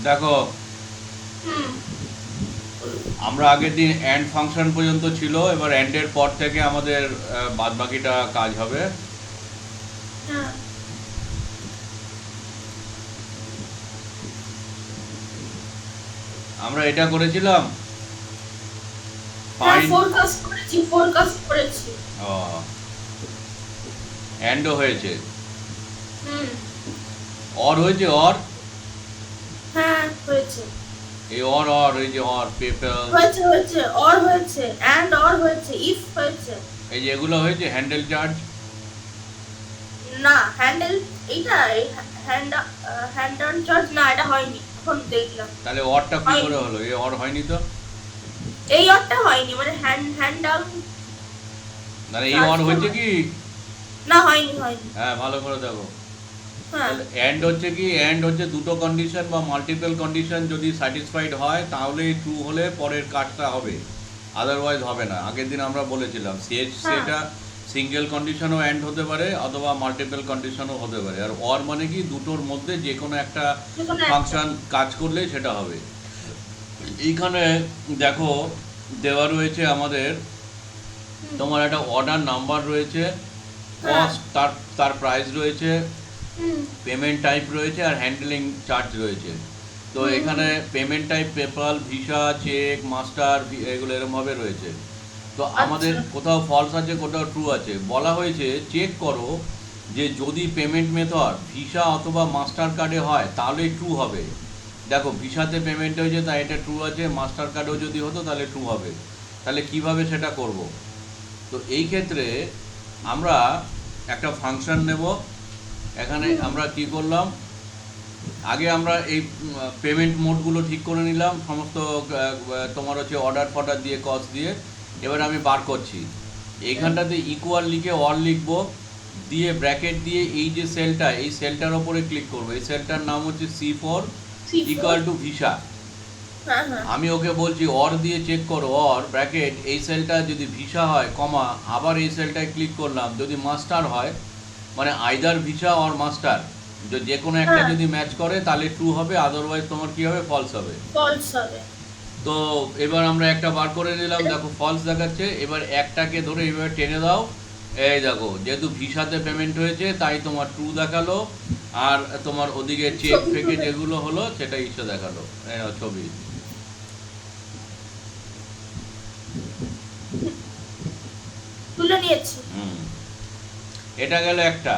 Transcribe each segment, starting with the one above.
দেখো, হুম। আমরা আগের দিন অ্যান্ড ফাংশন পর্যন্ত ছিল, এবার অ্যান্ডের পর থেকে আমাদের বাদবাকিটা কাজ হবে। হ্যাঁ। আমরা এটা করেছিলাম হ্যাঁ, ফাইন। ফোরকাস্ট করেছি। ও, অ্যান্ডও হয়েছে, হুম। অর হয়েছে, অর। হ্যাঁ, হয়েছে। এই অর অর এই যে অর পেপার, হয়েছে অর হয়েছে, অ্যান্ড অর হয়েছে, ইফ হয়েছে। এই যে এগুলো হয়েছে, হ্যান্ডেল চার্জ। না, হ্যান্ডেল, এইটা হ্যান্ড হ্যান্ড অন চার্জ না, এটা হয়নি, এখন দেখলাম। তাহলে অরটা কি হয়নি, করে হলো? এই অর হয়নি তো। এই অরটা হয়নি, মানে হ্যান্ড ডাউন তাহলে এই অর চার্জটা হয়েছে হয়। কি? না, হয়নি। হ্যাঁ, ভালো করে দেখো। হ্যাঁ। তাহলে অ্যান্ড হচ্ছে কি? অ্যান্ড হচ্ছে দুটো কন্ডিশন বা মাল্টিপল কন্ডিশন যদি স্যাটিসফাইড হয় তাহলেই ট্রু হলে পরের কাজটা হবে, আদারওয়াইজ হবে না। আগের দিন আমরা বলেছিলাম হ্যাঁ, সেটা সিঙ্গেল কন্ডিশনও অ্যান্ড হতে পারে অথবা মাল্টিপল কন্ডিশনও হতে পারে। আর অর মানে কি? দুটোর মধ্যে যে কোনো একটা যেকোনো একটা। ফাংশন কাজ করলেই সেটা হবে। এইখানে দেখো, দেওয়া রয়েছে আমাদের, হুম। তোমার একটা অর্ডার নাম্বার রয়েছে, হ্যাঁ। কস্ট, তার তার প্রাইস রয়েছে, হুম। পেমেন্ট টাইপ রয়েছে, আর হ্যান্ডলিং চার্জ রয়েছে। তো হুম। এখানে payment type PayPal, Visa, cheque, master, এগুলো এরমভাবে রয়েছে। তো আমাদের আচ্ছা। কোথাও ফলস আছে, কোথাও ট্রু আছে। বলা হয়েছে চেক করো যে যদি পেমেন্ট মেথড ভিসা অথবা মাস্টার কার্ডে হয় তাহলে ট্রু হবে। দেখো, ভিসাতে পেমেন্ট হয়েছে তাই এটা ট্রু আছে, মাস্টার কার্ডেও যদি হতো তাহলে ট্রু হবে। তাহলে কিভাবে সেটা করব? তো এই ক্ষেত্রে আমরা একটা ফাংশন নেব। এখানে হুম। আমরা কি করলাম, আগে আমরা এই পেমেন্ট মোডগুলো ঠিক করে নিলাম সমস্ত। তোমার হচ্ছে অর্ডার ফর্ডার দিয়ে, কস্ট দিয়ে। এবার আমি বার করছি, হুম। এইখানটাতে ইকুয়াল লিখে অর লিখবো, দিয়ে ব্র্যাকেট দিয়ে এই যে সেলটা, এই সেলটার ওপরে ক্লিক করবো। এই সেলটার নাম হচ্ছে C4, C4। Equal to visa. হ্যাঁ, হ্যাঁ। আমি ওকে বলছি অর দিয়ে চেক করো, অর ব্র্যাকেট এই সেলটা যদি ভিসা হয়, কমা, আবার এই সেলটায় ক্লিক করলাম, যদি মাস্টার হয়, মানে আইদার ভিসা অর মাস্টার, যে কোনো একটা হ্যাঁ, যদি ম্যাচ করে তাহলে ট্রু হবে, আদারওয়াইজ তোমার কি হবে? ফলস হবে। ফলস হবে। তো এবার আমরা একটা বার করে নিলাম, দেখো ফলস দেখাচ্ছে। এবার একটাকে ধরে এইভাবে টেনে দাও, এই দেখো, যেহেতু ভিসাতে পেমেন্ট হয়েছে তাই তোমার ট্রু দেখালো, আর তোমার ওদিকে চেক ছবি ফেকে তুলে যেগুলো হলো সেটা ইসে দেখালো। এই নাও ছবি। তুলে নিয়েছি। হুম, এটা গেল একটা।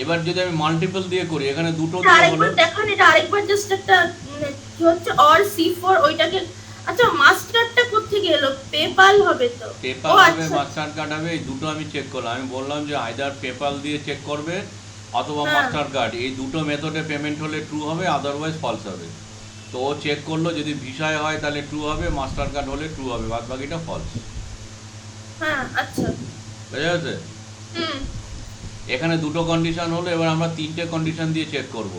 এবার যদি আমি মাল্টিপল দিয়ে করি, এখানে দুটো এটা দিয়ে হলো। আরেকবার দেখান, এটা আরেকবার জাস্ট একটা কি হচ্ছে, অর C4 ওইটাকে। আচ্ছা, মাস্টারটা কোত্থেকে এলো? পেপাল হবে তো। ও পেপাল হবে, আচ্ছা। মাস্টার কার্ড হবে, এই দুটো আমি চেক করলাম। আমি বললাম যে আইদার পেপাল দিয়ে চেক করবে অথবা হ্যাঁ। মাস্টার কার্ড, এই দুটো মেথডে পেমেন্ট হলে ট্রু হবে, আদারওয়াইজ ফলস হবে। তো ও চেক করলো, যদি ভিসায় হয় তাহলে ট্রু হবে, মাস্টার কার্ড হলে ট্রু হবে, বাদ বাকিটা ফলস। হ্যাঁ, আচ্ছা। বুঝা যাচ্ছে? হুম। এখানে দুটো কন্ডিশন হলো, এবার আমরা তিনটে কন্ডিশন দিয়ে চেক করব।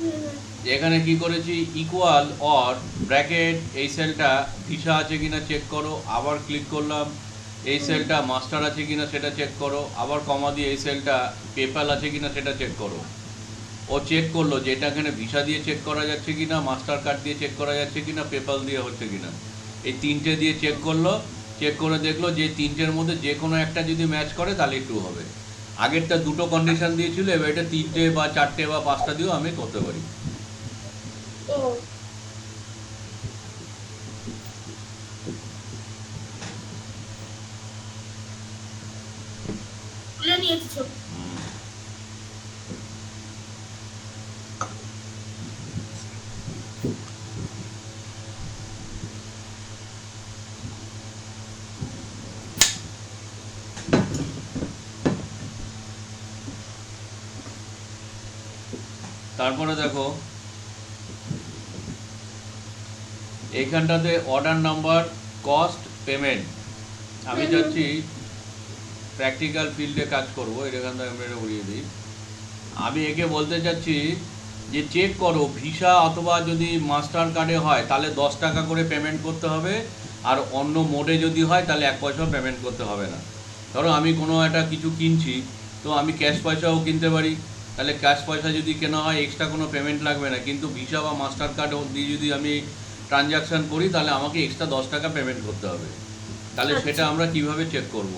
হুম। এখানে কি করেছি, ইকুয়াল অর ব্র্যাকেট, এই সেলটা ভিসা আছে কিনা চেক করো, আবার ক্লিক করলাম, এই হুম। সেলটা মাস্টার আছে কিনা সেটা চেক করো, আবার কমা দিয়ে এই সেলটা পেপ্যাল আছে কিনা সেটা চেক করো। ও চেক করলো যে এটা এখানে ভিসা দিয়ে চেক করা যাচ্ছে কিনা, মাস্টার কার্ড দিয়ে চেক করা যাচ্ছে কিনা, পেপ্যাল দিয়ে হচ্ছে কিনা। এই তিনটে দিয়ে চেক করলো, চেক করে দেখলো যে তিনটের মধ্যে যে কোনো একটা যদি ম্যাচ করে তাহলে ট্রু হবে। আগেরটা দুটো কন্ডিশন দিয়েছিল, এবার এটা তিনটে বা চারটে বা পাঁচটা দিয়েও আমি করতে পারি। ও, তুলে নিয়েছি ছবি। তারপরে দেখো, এইখানটাতে অর্ডার নাম্বার, কস্ট, পেমেন্ট। আমি হুম। হুম। চাচ্ছি প্র্যাকটিক্যাল ফিল্ডে কাজ করবো, এখান থেকে আমরা এটা উড়িয়ে দিই। আমি একে বলতে চাচ্ছি যে চেক করো ভিসা অথবা যদি মাস্টার কার্ডে হয় তাহলে 10 টাকা করে পেমেন্ট করতে হবে, আর অন্য মোডে যদি হয় তাহলে 1 পয়সাও পেমেন্ট করতে হবে না। ধরো আমি কোনো একটা কিছু কিনছি, তো আমি ক্যাশ পয়সাও কিনতে পারি, তাহলে ক্যাশ পয়সা যদি কেনা হয় এক্সট্রা কোনো পেমেন্ট লাগবে না, কিন্তু ভিসা বা মাস্টার কার্ড দিয়ে যদি আমি ট্রানজাকশান করি তাহলে আমাকে এক্সট্রা 10 টাকা পেমেন্ট করতে হবে। তাহলে আচ্ছা। সেটা আমরা কিভাবে চেক করব?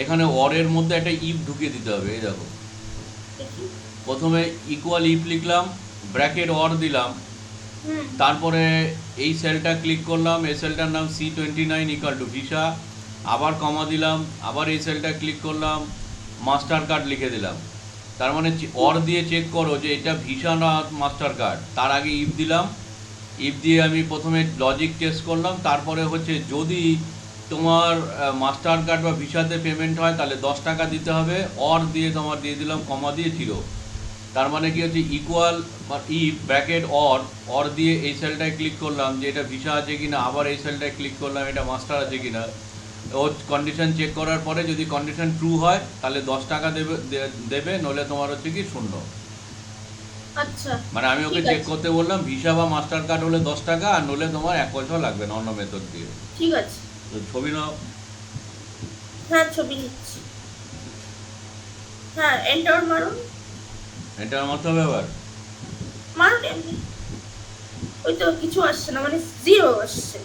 এখানে অরের মধ্যে একটা ইফ ঢুকিয়ে দিতে হবে। এই দেখো, দেখি। প্রথমে ইকুয়াল ইফ লিখলাম, ব্র্যাকেট অর দিলাম, হুম। তারপরে এই সেলটা ক্লিক করলাম, এই সেলটার নাম C29 ইকুয়াল টু ভিসা, আবার কমা দিলাম, আবার এই সেলটা ক্লিক করলাম, মাস্টার কার্ড লিখে দিলাম। তার মানে অর দিয়ে চেক করো যে এটা ভিসা না মাস্টার কার্ড। তার আগে ইফ দিলাম, ইফ দিয়ে আমি প্রথমে লজিক টেস্ট করলাম, তারপরে হচ্ছে যদি তোমার মাস্টার কার্ড বা ভিসাতে পেমেন্ট হয় তাহলে 10 টাকা দিতে হবে, অর দিয়ে তোমার দিয়ে দিলাম কমা দিয়ে 0। তার মানে কি হচ্ছে ইকুয়াল ইফ ব্র্যাকেট অর দিয়ে এই সেলটায় ক্লিক করলাম যে এটা ভিসা আছে কিনা, আবার এই সেলটায় ক্লিক করলাম এটা মাস্টার আছে কিনা। ও কন্ডিশন চেক করার পরে যদি কন্ডিশন ট্রু হয় তাহলে 10 টাকা দেবে, নলে তোমার হচ্ছে কি 0। আচ্ছা। মানে আমি ওকে ঠিক চেক আছে। করতে বললাম ভিসা বা মাস্টার কার্ড হলে 10 টাকা, আর নলে তোমার 1 পয়সাও লাগবে না অন্য মেথড দিয়ে। ঠিক আছে। তো ছবি নাও। হ্যাঁ, ছবি নিচ্ছি। হ্যাঁ, এন্টার মারুন। এটার মতো হবে আবার। মারুন এমনি। ওই তো কিছু আসছে না, মানে 0 আসছে।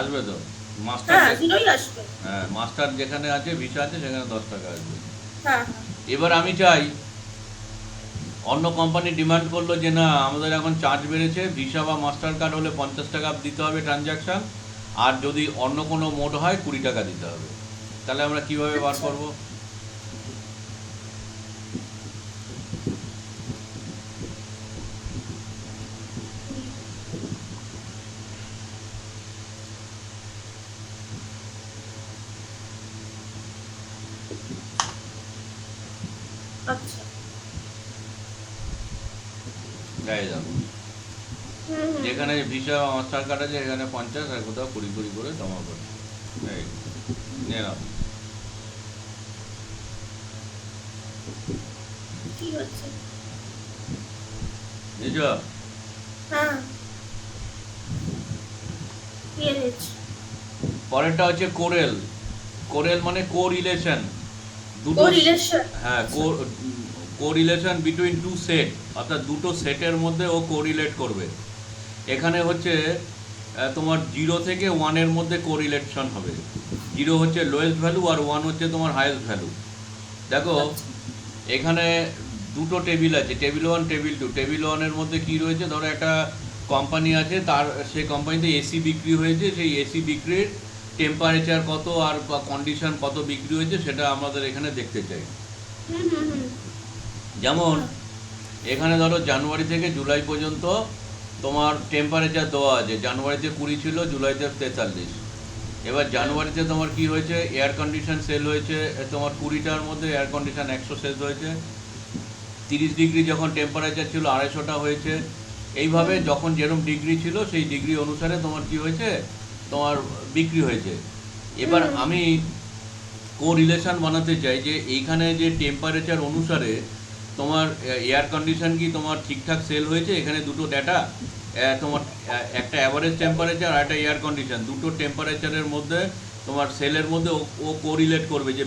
আসবে তো মাস্টার। হ্যাঁ, 0ই আসবে। হ্যাঁ, মাস্টার যেখানে আছে ভিসা আছে সেখানে 10 টাকা আসবে। হ্যাঁ। এবার আমি চাই, অন্য কোম্পানি ডিমান্ড করলো যে না আমাদের এখন চার্জ বেড়েছে, ভিসা বা মাস্টার কার্ড হলে 50 টাকা দিতে হবে ট্রানজাকশান, আর যদি অন্য কোনো মোড হয় 20 টাকা দিতে হবে। তাহলে আমরা কিভাবে বার আচ্ছা। করব? আচ্ছা। গায়ে যাও, হুম। যেখানে ভিসা বা মাস্টার কার্ড আছে এখানে 50 আর কোথাও 20 করে জমা করে এই নিয়ে নাও। ঠিক আছে। বুঝছো? হ্যাঁ, নিয়ে নিচ্ছি। পরেরটা হচ্ছে কোরেল। কোরেল মানে কো রিলেশন, দুটো। কোরিলেশন। হ্যাঁ, কোরিলেশন বিটুইন টু সেট, অর্থাৎ দুটো সেটের মধ্যে ও কোরিলেট করবে। এখানে হচ্ছে তোমার 0 থেকে 1-এর মধ্যে কোরিলেশন হবে। 0 হচ্ছে লোয়েস্ট ভ্যালু আর 1 হচ্ছে তোমার হাইয়েস্ট ভ্যালু। দেখো এখানে দুটো টেবিল আছে, টেবিল 1 টেবিল 2। টেবিল 1-এর মধ্যে কি রয়েছে, ধরো একটা কোম্পানি আছে, তার সেই কোম্পানিতে এসি বিক্রি হয়েছে, সেই এসি বিক্রির টেম্পারেচার কত আর কন্ডিশন কত বিক্রি হয়েছে সেটা আমাদের এখানে দেখতে চাই। হুম হুম হুম। যেমন এখানে ধরো জানুয়ারি থেকে জুলাই পর্যন্ত তোমার টেম্পারেচার দেওয়া আছে, জানুয়ারিতে 20 ছিল, জুলাইতে 43। এবার জানুয়ারিতে তোমার কি হয়েছে, এয়ার কন্ডিশন সেল হয়েছে তোমার 20টার মধ্যে এয়ার কন্ডিশন 100 সেল হয়েছে। 30 ডিগ্রি যখন টেম্পারেচার ছিল 250টা হয়েছে। এইভাবে যখন যেরকম ডিগ্রি ছিল সেই ডিগ্রি অনুসারে তোমার কি হয়েছে, তোমার বিক্রি হয়েছে। এবার আমি কোরিলেশন বানাতে চাই যে এইখানে যে টেম্পারেচার অনুসারে তোমার এয়ার কন্ডিশন কি তোমার ঠিকঠাক সেল হয়েছে। এখানে দুটো ডেটা, তোমার একটা অ্যাভারেজ টেম্পারেচার আর একটা এয়ার কন্ডিশন, দুটো টেম্পারেচারের মধ্যে তোমার সেলের মধ্যে ও কোরিলেট করবে যে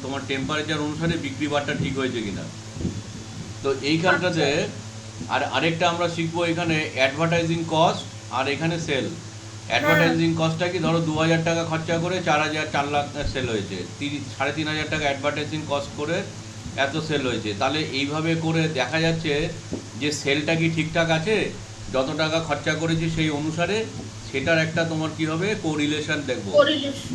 তোমার টেম্পারেচার অনুসারে বিক্রি বারটা ঠিক হয়েছে কিনা। তো এইখানটাতে আরেকটা আমরা শিখবো এখানে অ্যাডভার্টাইজিং কস্ট আর এখানে সেল। অ্যাডভার্টাইজিং কস্টটা কি, ধরো 2000 টাকা খরচা করে 4 লাখ সেল হয়েছে, 3,500 টাকা অ্যাডভার্টাইজিং কস্ট করে এত সেল হয়েছে। তাহলে এইভাবে করে দেখা যাচ্ছে যে সেলটা কি ঠিকঠাক আছে, যত টাকা খরচা করেছি সেই অনুসারে সেটার একটা তোমার কি হবে কোরিলেশন দেখবো। কোরিলেশন।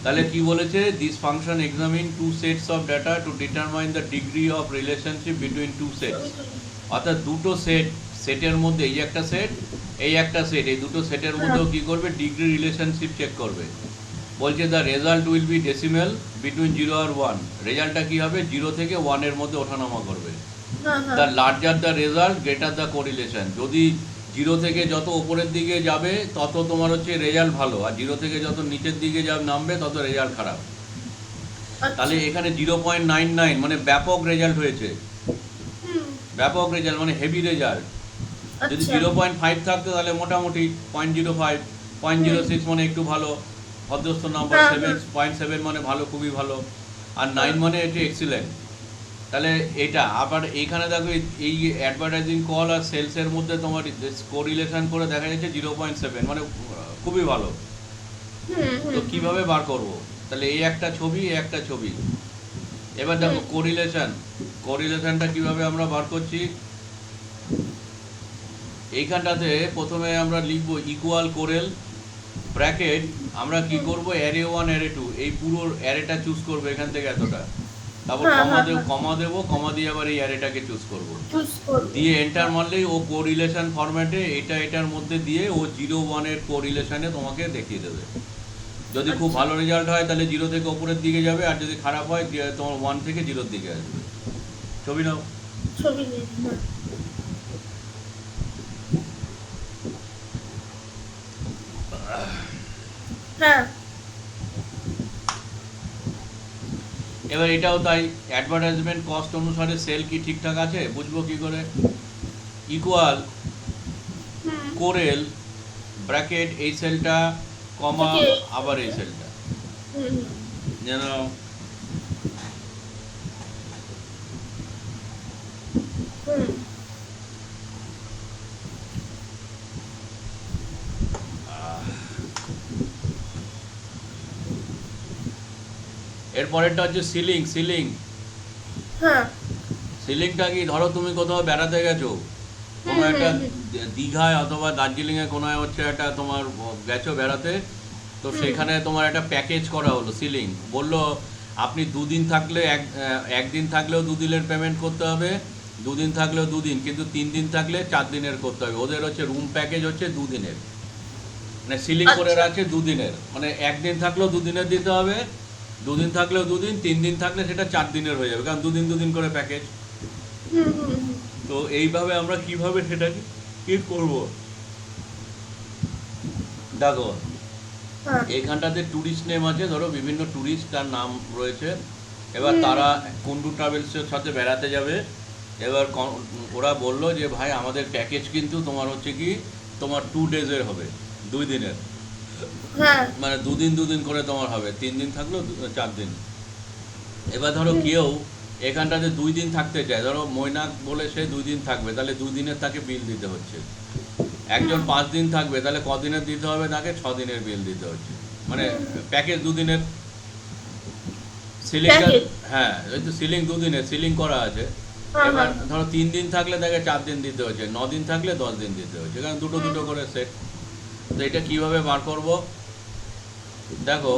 তাহলে কি বলেছে, this function examine two sets of data to determine the degree of relationship between two sets. অর্থাৎ দুটো সেটের মধ্যে, এই একটা সেট এই একটা সেট, এই দুটো সেটের মধ্যেও কি করবে, ডিগ্রি রিলেশনশিপ চেক করবে। বলছে the result will be decimal between 0 আর 1। রেজাল্টটা কি হবে, 0 থেকে 1-এর মধ্যে ওঠানামা করবে। The larger the result greater the correlation. যদি 0 থেকে যত উপরের দিকে যাবে তত তোমার হচ্ছে রেজাল্ট ভালো, আর 0 থেকে যত নিচের দিকে নামবে তত রেজাল্ট খারাপ। তাহলে এখানে 0.99 মানে ব্যাপক রেজাল্ট হয়েছে, ব্যাপক রেজাল্ট মানে হেভি রেজাল্ট। যদি 0.5 থাকতো তাহলে মোটামুটি 0.05, 0.06 মানে একটু ভালো, ভদ্রস্থ নাম্বার। 7.7 মানে ভালো, খুবই ভালো, আর 9 মানে এটি এক্সিলেন্ট। তাহলে এটা আবার এইখানে দেখো এই অ্যাডভার্টাইজিং কল আর সেলসের মধ্যে তোমার কোরিলেশন করে দেখা যাচ্ছে 0.7, মানে খুবই ভালো। তো কিভাবে বার করব? তাহলে এই একটা ছবি, এই একটা ছবি। এবার দেখো কোরিলেশনটা কিভাবে আমরা বার করছি। এইখানটাতে প্রথমে আমরা লিখবো ইকুয়াল কোরেল ব্র্যাকেট, আমরা কি করব অ্যারে 1 অ্যারে 2 এই পুরো অ্যারেটা চুজ করব এখান থেকে এতটা, তারপর কমা দেবো, কমা দিয়ে আবার এই অ্যারেটাকে চুজ করব, দিয়ে এন্টার মারলেই ও কোরিলেশন ফরম্যাটে এটার মধ্যে দিয়ে ও 0-1 এর কোরিলেশনে তোমাকে দেখিয়ে দেবে। যদি খুব ভালো রেজাল্ট হয় তাহলে 0 থেকে উপরের দিকে যাবে, আর যদি খারাপ হয় তোমার 1 থেকে 0-র দিকে আসবে। ছবি নাও। ছবি হ্যাঁ। এবার এটাও তাই, অ্যাডভার্টাইজমেন্ট কস্ট অনুসারে সেল কি ঠিকঠাক আছে বুঝবো কি করে। ইকুয়াল কোরেল ব্র্যাকেট এই সেলটা, কমা আবার এই সেলটা, যেন এরপরেরটা হচ্ছে সিলিং। সিলিংটা কি, ধরো তুমি কোথাও বেড়াতে গেছো, কোনো একটা দীঘায় অথবা দার্জিলিংয়ে কোনো হচ্ছে একটা তোমার গেছো বেড়াতে, তো সেখানে তোমার একটা প্যাকেজ করা হলো সিলিং, বললো আপনি 2 দিন থাকলে একদিন থাকলেও 2 দিনের পেমেন্ট করতে হবে, 2 দিন থাকলেও 2 দিন, কিন্তু 3 দিন থাকলে 4 দিনের করতে হবে। ওদের হচ্ছে রুম প্যাকেজ হচ্ছে 2 দিনের, মানে সিলিং করে রাখছে 2 দিনের, মানে একদিন থাকলেও 2 দিনের দিতে হবে, 2 দিন থাকলেও 2 দিন, 3 দিন থাকলে সেটা 4 দিনের হয়ে যাবে, কারণ 2 দিন করে প্যাকেজ। তো এইভাবে আমরা কিভাবে সেটাকে কি করব, দেখো এইখানটাতে ট্যুরিস্ট নেম আছে, ধরো বিভিন্ন ট্যুরিস্ট তার নাম রয়েছে, এবার তারা কুন্ডু ট্রাভেলসের সাথে বেড়াতে যাবে। এবার ওরা বললো যে ভাই আমাদের প্যাকেজ কিন্তু তোমার হচ্ছে কি তোমার 2 ডেজের হবে, 2 দিনের, মানে 2 দিন করে তোমার হবে, 3 দিন থাকলো 4 দিন। এবার ধরো কেউ এখানটাতে 2 দিন থাকতে চায়, ধরো মৈনাক বলে সে 2 দিন থাকবে, তাহলে 2 দিনের তাকে বিল দিতে হচ্ছে। একজন 5 দিন থাকবে, তাহলে কদিনের দিতে হবে তাকে, 6 দিনের বিল দিতে হচ্ছে, মানে প্যাকেজ 2 দিনের। সিলিংটা, হ্যাঁ ওই তো সিলিং 2 দিনের সিলিং করা আছে। এবার ধরো 3 দিন থাকলে তাকে 4 দিন দিতে হচ্ছে, 9 দিন থাকলে 10 দিন দিতে হচ্ছে, কারণ দুটো করে সেট। তো এটা কিভাবে বার করব, দেখো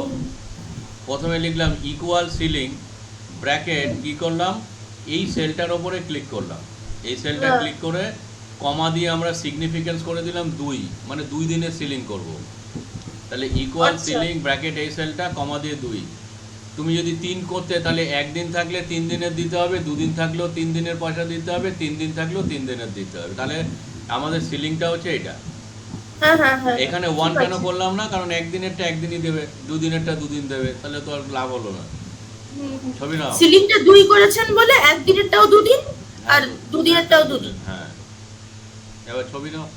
প্রথমে লিখলাম ইকুয়াল সিলিং ব্র্যাকেট, কি করলাম এই সেলটার ওপরে ক্লিক করলাম, এই সেলটা ক্লিক করে কমা দিয়ে আমরা সিগনিফিকেন্স করে দিলাম 2, মানে 2 দিনের সিলিং করব। তাহলে ইকুয়াল সিলিং ব্র্যাকেট এই সেলটা, কমা দিয়ে 2। তুমি যদি 3 করতে তাহলে 1 দিন থাকলে 3 দিনের দিতে হবে, 2 দিন থাকলেও 3 দিনের পয়সা দিতে হবে, 3 দিন থাকলেও 3 দিনের দিতে হবে। তাহলে আমাদের সিলিংটা হচ্ছে এটা। এখানে 1 কেন করলাম না, কারণ 1 দিনেরটা 1 দিনই দেবে, 2 দিনেরটা 2 দিন দেবে, তাহলে তো আর লাভ হলো না। ছবি নাও। সিলিংটা 2 করেছেন বলে 1 দিনেরটাও 2 দিন আর 2 দিনেরটাও 2 দিন। হ্যাঁ, এবার ছবি নাও।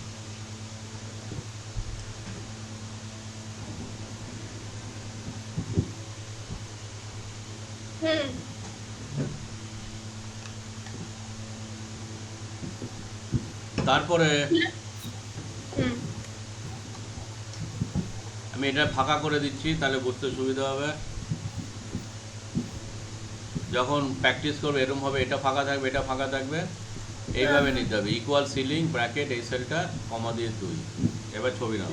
তারপরে আমি এটা ফাঁকা করে দিচ্ছি, তাহলে বুঝতে সুবিধা হবে। যখন প্র্যাকটিস করবে এরকম হবে, এটা ফাঁকা থাকবে, এটা ফাঁকা থাকবে, এইভাবে নিতে হবে। ইকুয়াল সিলিং ব্র্যাকেট এই সেলটা, কমা দিয়ে 2। এবার ছবি নাও।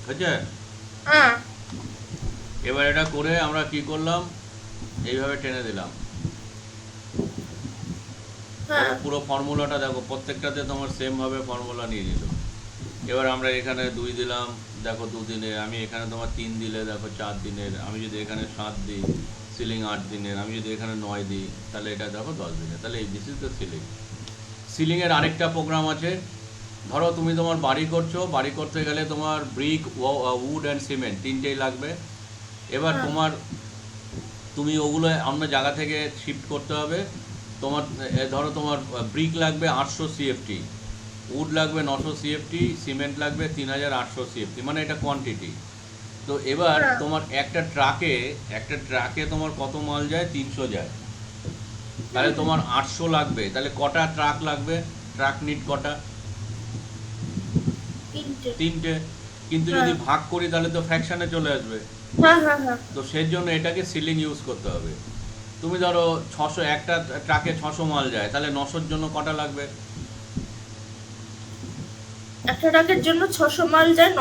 হচ্ছে? এবার এটা করে আমরা কি করলাম, এইভাবে টেনে দিলাম। পুরো ফর্মুলাটা দেখো, প্রত্যেকটাতে তোমার সেম ভাবে ফর্মুলা নিয়ে নিল। এবার আমরা এখানে 2 দিলাম, দেখো 2 দিনের, আমি এখানে তোমার 3 দিলে দেখো 4 দিনের, আমি যদি এখানে 7 দিই সিলিং 8 দিনের, আমি যদি এখানে 9 দিই তাহলে এটা দেখো 10 দিনের। তাহলে এই দিস ইজ দ্য সিলিং। সিলিংয়ের আরেকটা প্রোগ্রাম আছে, ধরো তুমি তোমার বাড়ি করছো, বাড়ি করতে গেলে তোমার ব্রিক, উড অ্যান্ড সিমেন্ট 3টেই লাগবে। এবার তুমি ওগুলো অন্য জায়গা থেকে শিফট করতে হবে। তোমার ধরো তোমার ব্রিক লাগবে 800 CFT, উড লাগবে 900 সিএফটি, সিমেন্ট লাগবে 3800 সিএফটি, মানে এটা কোয়ান্টিটি। তো এবার হ্যাঁ। তোমার একটা ট্রাকে তোমার কত মাল যায়? 300 যায়। তাহলে তোমার 800 লাগবে, তাহলে কটা ট্রাক লাগবে? ট্রাক নিট কটা? 3টে। 3টে। কিন্তু হ্যাঁ। যদি ভাগ করি তাহলে তো ফ্র্যাকশনে চলে আসবে। হ্যাঁ হ্যাঁ হ্যাঁ। তো সেই জন্য এটাকে সিলিং ইউজ করতে হবে। তুমি ধরো 600, একটা ট্রাকে 600 মাল যায়, তাহলে 900-র জন্য কটা লাগবে? একটা ট্রাকের জন্য 600 মাইল যায়,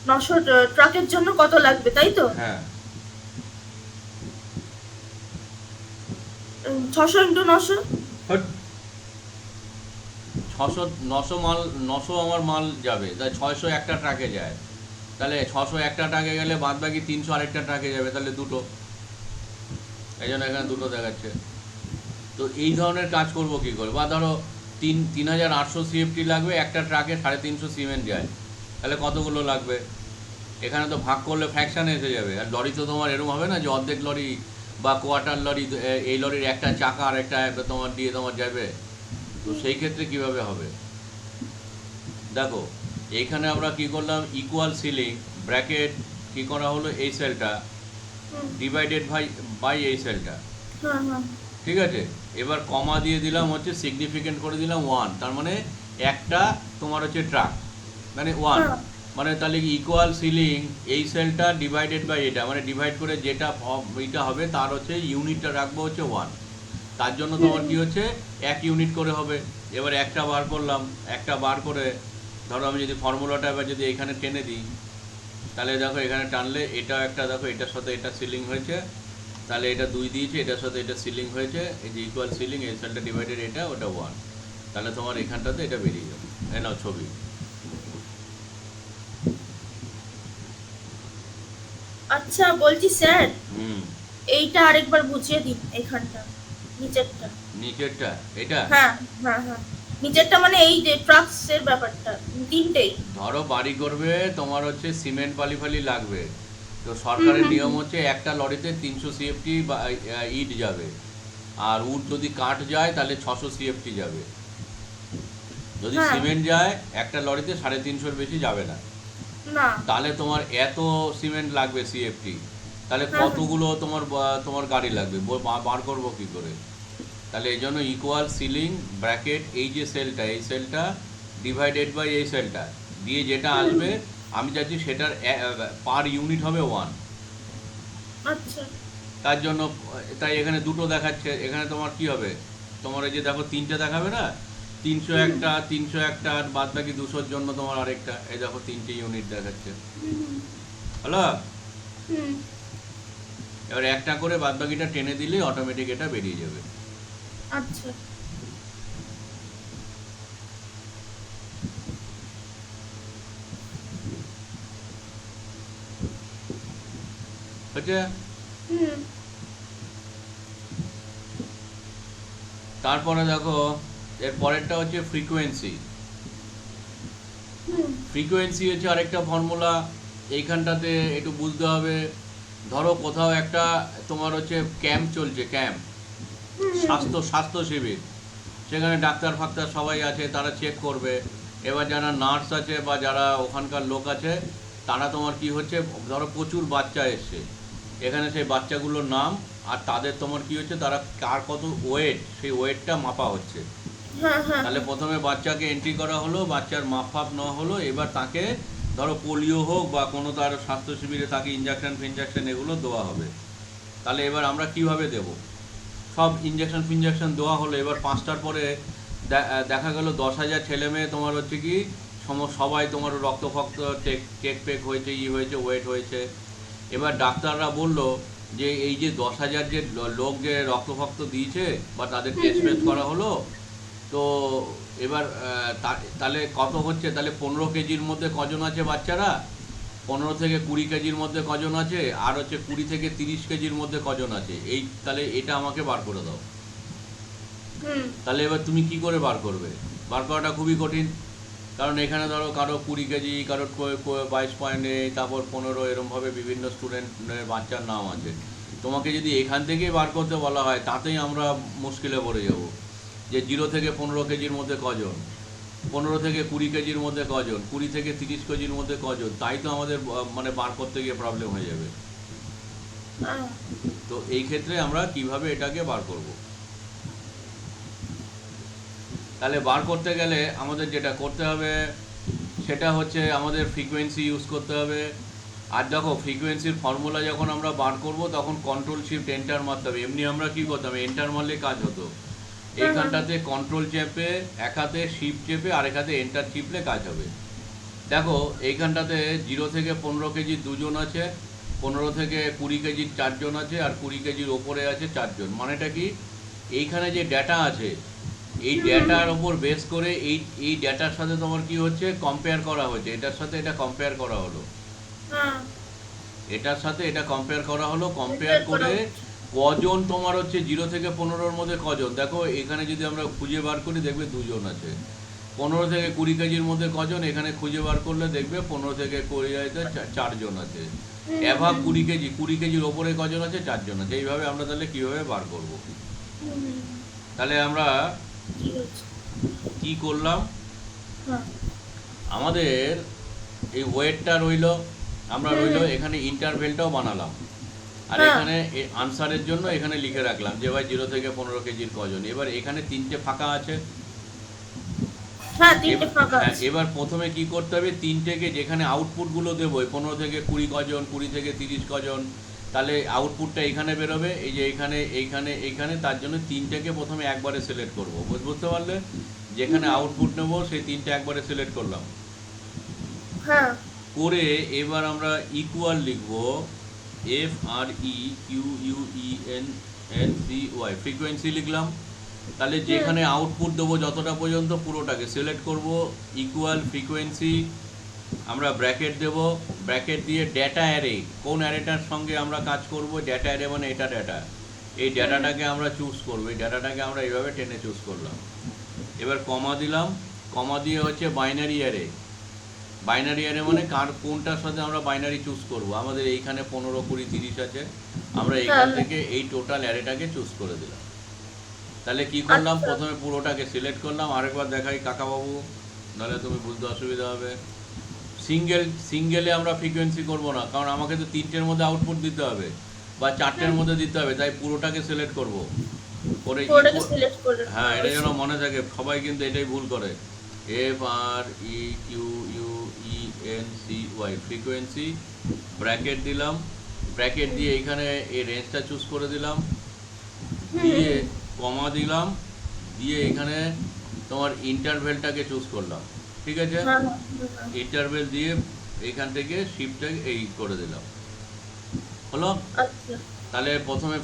900 ট্রাকের জন্য কত লাগবে, তাই তো? হ্যাঁ। 600 ইন্টু 900। হট। 900 মাল, 900 আমার মাল যাবে, তাই 600 একটা ট্রাকে যায়। তাহলে 600 একটা ট্রাকে গেলে বাদ বাকি 300 আরেকটা ট্রাকে যাবে, তাহলে দুটো। এই জন্য এখানে দুটো দেখাচ্ছে। তো এই ধরনের কাজ করব কি করে? বা ধরো 3800 সিএফটি লাগবে, একটা ট্রাকে 350 সিমেন্ট যায়, তাহলে কতগুলো লাগবে? এখানে তো ভাগ করলে ফ্র্যাকশানে এসে যাবে। আর লরি তো তোমার এরকম হবে না যে অর্ধেক লরি বা কোয়ার্টার লরি, এই লরির একটা চাকা আর একটা তোমার দিয়ে তোমার যাবে। তো সেই ক্ষেত্রে কিভাবে হবে? দেখো, এইখানে আমরা কি করলাম, ইকুয়াল সিলিং ব্র্যাকেট কি করা হলো, এই সেলটা ডিভাইডেড বাই এই সেলটা, হ্যাঁ হ্যাঁ। ঠিক আছে। এবার কমা দিয়ে দিলাম হচ্ছে, সিগনিফিকেন্ট করে দিলাম 1, তার মানে একটা তোমার হচ্ছে ট্রাক, মানে 1। হ্যাঁ। মানে তাহলে ইকুয়াল সিলিং এই সেলটা ডিভাইডেড বাই এটা, মানে ডিভাইড করে যেটা এইটা হবে তার হচ্ছে ইউনিটটা রাখবো হচ্ছে 1। তার জন্য তোমার কি হচ্ছে 1 ইউনিট করে হবে। এবার একটা বার করলাম, একটা বার করে ধরো আমি যদি ফর্মুলাটা এবার যদি এখানে টেনে দিই, তাহলে দেখো এখানে টানলে এটাও একটা, দেখো এটার সাথে এটা সিলিং হয়েছে, তাহলে এটা 2 দিয়েছে, এটার সাথে এটা সিলিং হয়েছে, এই যে ইকুয়াল সিলিং এই সেলটা ডিভাইডেড এটা, ওটা 1। তাহলে তোমার এখানটাতে এটা বেরিয়ে যাবে। এই নাও ছবি। আচ্ছা বলছি স্যার, হুম। এইটা আরেকবার বুঝিয়ে দিন, এইখানটা নিচেরটা। নিচেরটা এটা? হ্যাঁ হ্যাঁ হ্যাঁ। নিচেরটা মানে এই যে ট্রাকস এর ব্যাপারটা, তিনটেই। ধরো বাড়ি করবে, তোমার হচ্ছে সিমেন্ট বালি ফালি লাগবে। তো সরকারের নিয়ম হচ্ছে একটা লরিতে 300 সিএফটি বা ইট যাবে। আর উড যদি কাঠ যায় তাহলে 600 সিএফটি যাবে। যদি হ্যাঁ। সিমেন্ট যায় একটা লরিতে 350-র বেশি যাবে না। না। তাহলে তোমার এত সিমেন্ট লাগবে সিএফটি, তাহলে হ্যাঁ। কতগুলো তোমার গাড়ি লাগবে বার করবো কি করে? তাহলে এই জন্য ইকুয়াল সিলিং ব্র্যাকেট এই যে সেলটা, এই সেলটা ডিভাইডেড বাই এই সেলটা দিয়ে যেটা আসবে আমি চাচ্ছি সেটার পার ইউনিট হবে 1। আচ্ছা। তার জন্য তাই এখানে দুটো দেখাচ্ছে। এখানে তোমার কি হবে, তোমার এই যে দেখো 3টে দেখাবে না, 300 একটা, 300 একটা, আর বাদ বাকি 200-র জন্য তোমার আরেকটা। এই দেখো 3টে ইউনিট দেখাচ্ছে। হলো? হুম। এবার একটা করে বাদ বাকিটা টেনে দিলে অটোমেটিক এটা বেরিয়ে যাবে। আচ্ছা। হচ্ছে? হুম। তারপরে দেখো এর পরেরটা হচ্ছে ফ্রিকোয়েন্সি। হুম। ফ্রিকোয়েন্সি হচ্ছে আরেকটা ফর্মুলা। এইখানটাতে একটু বুঝতে হবে। ধরো কোথাও একটা তোমার হচ্ছে ক্যাম্প চলছে, ক্যাম্প, স্বাস্থ্য শিবির, সেখানে ডাক্তার ফাক্তার সবাই আছে, তারা চেক করবে। এবার যারা নার্স আছে বা যারা ওখানকার লোক আছে তারা তোমার কি হচ্ছে, ধরো প্রচুর বাচ্চা এসছে, এখানে সেই বাচ্চাগুলোর নাম আর তাদের তোমার কি হচ্ছে, তারা কার কত ওয়েট, সেই ওয়েটটা মাপা হচ্ছে। হ্যাঁ হ্যাঁ। তাহলে প্রথমে বাচ্চাকে এন্ট্রি করা হলো, বাচ্চার মাপ ফাপ নেওয়া হলো, এবার তাকে ধরো পোলিও হোক বা কোনো তার স্বাস্থ্য শিবিরে তাকে ইঞ্জেকশন ফিনজেকশন এগুলো দেওয়া হবে। তাহলে এবার আমরা কিভাবে দেব, সব ইঞ্জেকশন ফিনজেকশন দেওয়া হলো। এবার 5টার পরে দেখা গেল 10,000 ছেলে মেয়ে তোমার হচ্ছে কি সবাই তোমার রক্ত ফক্ত চেক পেক হয়েছে, হয়েছে, ওয়েট হয়েছে। এবার ডাক্তাররা বলল যে এই যে 10,000 যে লোক যে রক্ত ফক্ত দিয়েছে বা তাদের টেস্ট ফেস্ট করা হলো, তো এবার তাহলে কত হচ্ছে, তাহলে 15 কেজির মধ্যে কজন আছে বাচ্চারা, 15 থেকে 20 কেজির মধ্যে কজন আছে, আর হচ্ছে 20 থেকে 30 কেজির মধ্যে কজন আছে, এই তাহলে এটা আমাকে বার করে দাও। তাহলে এবার তুমি কি করে বার করবে? বার করাটা খুবই কঠিন, কারণ এখানে ধরো কারো 20 কেজি, কারো 22.8, তারপর 15, এরমভাবে বিভিন্ন স্টুডেন্টের বাচ্চার নাম আছে। তোমাকে যদি এখান থেকেই বার করতে বলা হয় তাতেই আমরা মুশকিলে পড়ে যাব যে 0 থেকে 15 কেজির মধ্যে কজন। 15 থেকে 20 কেজির মধ্যে কজন, 20 থেকে 30 কেজির মধ্যে কজন, তাই তো আমাদের মানে বার করতে গিয়ে প্রবলেম হয়ে যাবে। হ্যাঁ। তো এই ক্ষেত্রে আমরা কিভাবে এটাকে বার করব? তাহলে বার করতে গেলে আমাদের যেটা করতে হবে সেটা হচ্ছে আমাদের ফ্রিকোয়েন্সি ইউজ করতে হবে। আর দেখো ফ্রিকোয়েন্সির ফর্মুলা যখন আমরা বার করব তখন কন্ট্রোল শিফট এন্টার মারতে হবে। এমনি আমরা কি করতাম, এন্টার মারলে কাজ হতো। এইখানটাতে কন্ট্রোল চেপে এক হাতে শিফট চেপে আরেক হাতে এন্টার টিপলে কাজ হবে। দেখো এইখানটাতে 0 থেকে 15 কেজির দুজন আছে, 15 থেকে 20 কেজির চারজন আছে, আর 20 কেজির ওপরে আছে চারজন। মানেটা কি, এইখানে যে ডেটা আছে এই ডেটার ওপর বেস করে এই ডেটার সাথে তোমার কি হচ্ছে, কম্পেয়ার করা হচ্ছে। এটার সাথে এটা কম্পেয়ার করা হলো, হ্যাঁ। এটার সাথে এটা কম্পেয়ার করা হলো। কম্পেয়ার করে কজন তোমার হচ্ছে 0 থেকে 15-র মধ্যে কজন, দেখো এখানে যদি আমরা খুঁজে বার করি দেখবে দুজন আছে। 15 থেকে 20 কেজির মধ্যে কজন, এখানে খুঁজে বার করলে দেখবে 15 থেকে 20 চারজন আছে। অ্যাভাব 20 কেজি, 20 কেজির ওপরে কজন আছে, চারজন আছে। এইভাবে আমরা তাহলে কিভাবে বার করব? তাহলে আমরা ঠিক আছে। কি করলাম, হ্যাঁ। আমাদের এই ওয়েটটা রইলো, আমরা রইলো এখানে ইন্টারভেলটাও বানালাম। আর হ্যাঁ। এখানে আনসারের জন্য এখানে লিখে রাখলাম যে ভাই 0 থেকে 15 কেজির কজন। এবার এখানে 3টে ফাঁকা আছে। হ্যাঁ, 3টে ফাঁকা হ্যাঁ, আছে। এবার প্রথমে কি করতে হবে, 3টেকে যেখানে আউটপুটগুলো দেবো 15 থেকে 20 কজন, 20 থেকে 30 কজন, তাহলে আউটপুটটা এখানে বেরোবে। এই যে এইখানে এইখানে এইখানে, তার জন্য 3টেকে প্রথমে একবারে সিলেক্ট করবো। বুঝতে পারলে, যেখানে আউটপুট নেবো সেই 3টে একবারে সিলেক্ট করলাম। হ্যাঁ। করে এবার আমরা ইকুয়াল লিখবো FREQUENCY, ফ্রিকোয়েন্সি লিখলাম। তাহলে যেখানে আউটপুট দেবো যতটা পর্যন্ত পুরোটাকে সিলেক্ট করব, ইকুয়াল ফ্রিকোয়েন্সি, আমরা ব্র্যাকেট দেব, ব্র্যাকেট দিয়ে ডেটা অ্যারে, কোন অ্যারেটার সঙ্গে আমরা কাজ করব, ডেটা অ্যারে মানে এটা ডেটা, এই ডেটাটাকে আমরা চুজ করবো। এই ডেটাটাকে আমরা এইভাবে টেনে চুজ করলাম। এবার কমা দিলাম, কমা দিয়ে হচ্ছে বাইনারি অ্যারে। বাইনারি অ্যারে মানে কোনটার সাথে আমরা বাইনারি চুজ করব। আমাদের এইখানে 15, 20, 30 আছে, আমরা এইখান থেকে এই টোটাল অ্যারেটাকে চুজ করে দিলাম। তাহলে কি করলাম, প্রথমে পুরোটাকে সিলেক্ট করলাম। আরেকবার দেখাই কাকাবাবু, নাহলে তুমি বুঝতে অসুবিধা হবে। সিঙ্গেলে আমরা ফ্রিকোয়েন্সি করব না, কারণ আমাকে তো 3টের মধ্যে আউটপুট দিতে হবে বা 4টের মধ্যে দিতে হবে, তাই পুরোটাকে সিলেক্ট করব করে। হ্যাঁ, এটা যেন মনে থাকে, সবাই কিন্তু এটাই ভুল করে। FREQUENCY, ফ্রিকোয়েন্সি, ব্র্যাকেট দিলাম, ব্র্যাকেট দিয়ে এইখানে এই রেঞ্জটা চুজ করে দিলাম, দিয়ে কমা দিলাম, দিয়ে এখানে তোমার ইন্টারভেলটাকে চুজ করলাম। ঠিক আছে, ইন্টারভেল দিয়ে এইখান থেকে শিফটটা এই করে দিলাম, হলো। তাহলে প্রথমে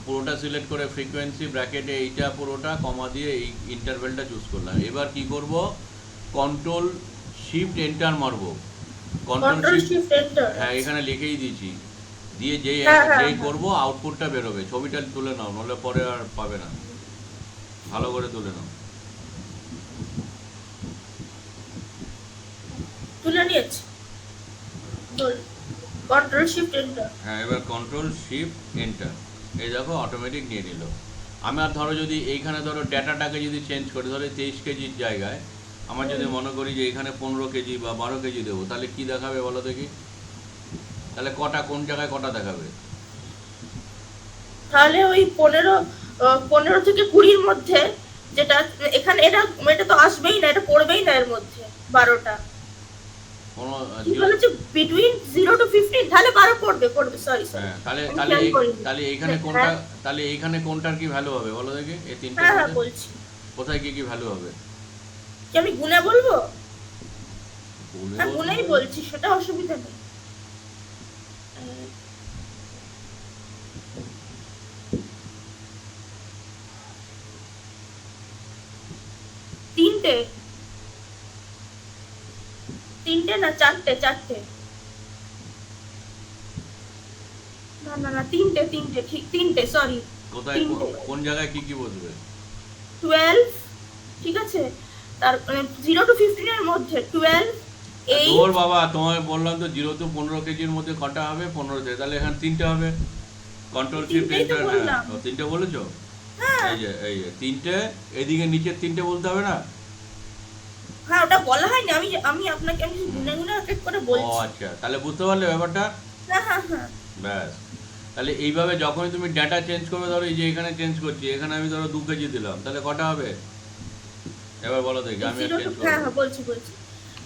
পুরোটা সিলেক্ট করে ফ্রিকোয়েন্সি ব্র্যাকেটে এইটা পুরোটা কমা দিয়ে এই ইন্টারভেলটা চুজ করলাম। এবার কি করব, কন্ট্রোল শিফট এন্টার মারবো। কন্ট্রোল শিফট এন্টার, হ্যাঁ এখানে লিখেই দিয়েছি। দিয়ে যেই করবো আউটপুটটা বেরোবে। ছবিটা তুলে নাও, নাহলে পরে আর পাবে না। ভালো করে তুলে নাও। তুলে নিয়েছি। Control shift enter. হ্যাঁ, এবার কন্ট্রোল শিফট এন্টার, এই দেখো অটোমেটিক নিয়ে নিল। আমার ধরো যদি এইখানে ধরো ডেটাটাকে যদি চেঞ্জ করি, ধরো 23 কেজির জায়গায় আমার যদি মনে করি যে এখানে 15 কেজি বা 12 কেজি দেবো, তাহলে কি দেখাবে বলো দেখি? তাহলে কটা, কোন জায়গায় কটা দেখাবে? তাহলে ওই 15 থেকে 20-র মধ্যে যেটা এখানে, এটা তো আসবেই না, এটা পড়বেই না এর মধ্যে 12টা। কোনো বিটুইন 0 to 15, তাহলে 12 পড়বে। সরি। হ্যাঁ, তাহলে এইখানে কোনটা, তাহলে এইখানে কোনটার কি ভ্যালু হবে বলো দেখি? এই তিনটা হ্যাঁ বলছি। কোথায় কি কি ভ্যালু হবে? কি আমি গুণে বলবো? গুণেই বলছি, সেটা অসুবিধা নেই। তিনটে না চারটে? না, তিনটে, ঠিক তিনটে, সরি। কোথায় কোন জায়গায় কি কি বসবে? 12, ঠিক আছে, তার 0 to 15 এর মধ্যে 12, 8। তোর বাবা, তোমায় বললাম তো 0 to 15 কেজির মধ্যে কটা হবে? 15 থেকে, তাহলে এখানে 3টে হবে। কন্ট্রোল শিফট এন্টার, হ্যাঁ 3টে বলেছো। এই যে 3টে, এদিকে নিচের 3টে বলতে হবে না? হ্যাঁ ওটা বলা হয়নি, আমি আমি আপনাকে আমি গুনে গুনে এক এক করে ও বলছি। আচ্ছা, তাহলে বুঝতে পারলে ব্যাপারটা? হ্যাঁ হ্যাঁ হ্যাঁ। ব্যাস। তাহলে এইভাবে যখনই তুমি ডাটা চেঞ্জ করবে, ধরো এই যে এখানে চেঞ্জ করছি, এখানে আমি ধরো 2 কেজি দিলাম, তাহলে কটা হবে? এবার বলো দেখি, আমি আর 0 টু, চেঞ্জ হ্যাঁ করবো। হ্যাঁ বলছি বলছি,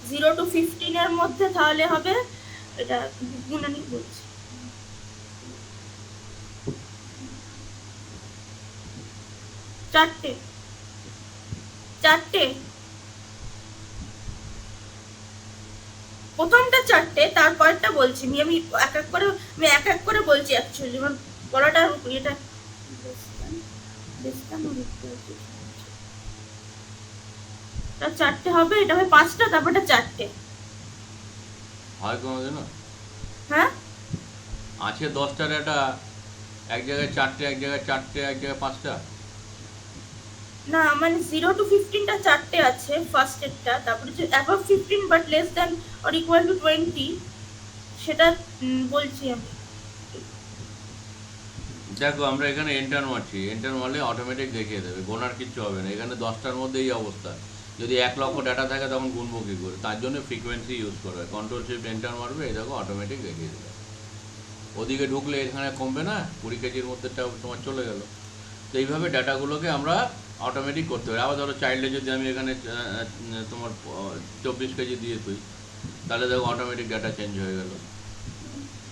0 to 15 এর মধ্যে তাহলে হবে, এটা গুনে নিয়ে বলছি। চারটে, চারটে, প্রথমটা চারটে, তারপরটা বলছি আমি এক এক করে, আমি এক এক করে বলছি অ্যাকচুয়ালি আমার গলাটা এটা এটা চারটে হবে, এটা হবে পাঁচটা, তারপরটা চারটে। হয় কোনোদিনও? হ্যাঁ আছে 10টা ডাটা, এক জায়গায় 4টে, এক জায়গায় 4টে, এক জায়গায় 5টা। না মানে 0 to 15টা চারটে আছে ফার্স্টেরটা, তারপরে যে above 15 but less than or equal to 20 সেটা বলছি আমি। দেখো আমরা এখানে এন্টার মারছি, এন্টার মারলে অটোমেটিক দেখিয়ে দেবে, গোনার কিচ্ছু হবে না। এখানে 10টার মধ্যে এই অবস্থা, যদি 1 লক্ষ ডাটা থাকে তখন গুনবো কী করে? তার জন্য ফ্রিকোয়েন্সি ইউজ করবে, কন্ট্রোল শিফট এন্টার মারবে, এই দেখো অটোমেটিক দেখিয়ে দেবে। ওদিকে ঢুকলে এখানে কমবে না, 20 কেজির মধ্যেটা তোমার চলে গেল। তো এইভাবে ডাটাগুলোকে আমরা অটোমেটিক করতে হবে। আবার ধরো চাইল্ডে যদি আমি এখানে তোমার 24 কেজি দিয়ে তুই, তাহলে দেখো অটোমেটিক ডাটা চেঞ্জ হয়ে গেল।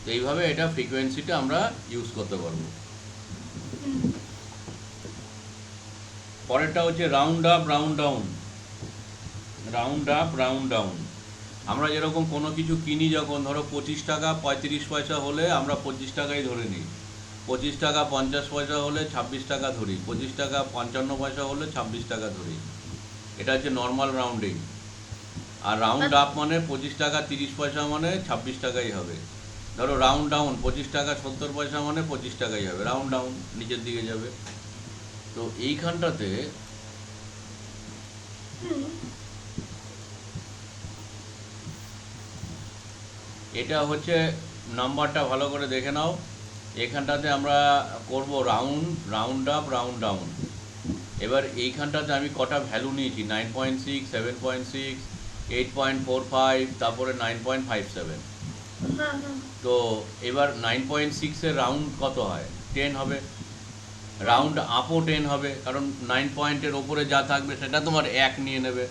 তো এইভাবে এটা ফ্রিকোয়েন্সিটা আমরা ইউজ করতে পারবো। পরেরটা হচ্ছে round up round down. Round up round down, আমরা যেরকম কোনো কিছু কিনি, যখন ধরো 25 টাকা 35 পয়সা হলে আমরা 25 টাকাই ধরে নিই, 25 টাকা 50 পয়সা হলে 26 টাকা ধরি, 25 টাকা 55 পয়সা হলে 26 টাকা ধরি। এটা হচ্ছে নর্মাল রাউন্ডিং। আর রাউন্ড আপ মানে 25 টাকা 30 পয়সা মানে 26 টাকাই হবে। ধরো রাউন্ড ডাউন 25 টাকা 70 পয়সা মানে 25 টাকাই হবে, রাউন্ড ডাউন নিচের দিকে যাবে। তো এইখানটাতে এটা হচ্ছে নাম্বারটা, ভালো করে দেখে নাও। এখানটাতে আমরা করব round, round up, round down. এবার এইখানটাতে আমি কটা ভ্যালু নিয়েছি, 9.6, 7.6, 8.45, তারপরে 9.57। হ্যাঁ হ্যাঁ তো এবার 9.6-এর রাউন্ড কত হয়? 10 হবে। রাউন্ড আপও 10 হবে, কারণ 9 পয়েন্টের ওপরে যা থাকবে সেটা তোমার 1 নিয়ে নেবে।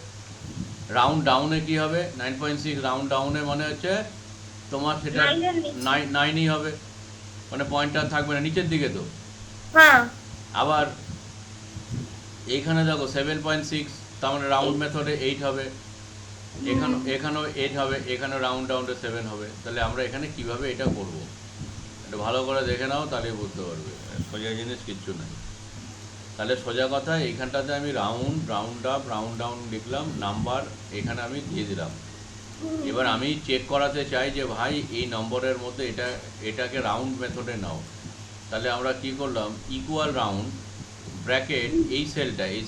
রাউন্ড ডাউনে কি হবে? 9.6 রাউন্ড ডাউনে মানে হচ্ছে তোমার সেটা 9ই হবে, মানে পয়েন্টটা থাকবে না নিচের দিকে। তো হ্যাঁ আবার এইখানে দেখো 7.6, তার মানে রাউন্ড মেথডে 8 হবে, এখানেও 8 হবে, এখানে রাউন্ড ডাউনে 7 হবে। তাহলে আমরা এখানে কিভাবে এটা করব, এটা ভালো করে দেখে নাও, তাহলেই বুঝতে পারবে। সোজা জিনিস কিচ্ছু নাই। তাহলে সোজা কথা, এইখানটাতে আমি round, round up, round down লিখলাম, নাম্বার এখানে আমি দিয়ে দিলাম। এবার আমি চেক করাতে চাই যে ভাই এই নম্বরের মধ্যে এটাকে রাউন্ড মেথডে নাও। তাহলে আমরা কি করলাম, ইকুয়াল রাউন্ড ব্র্যাকেট, এই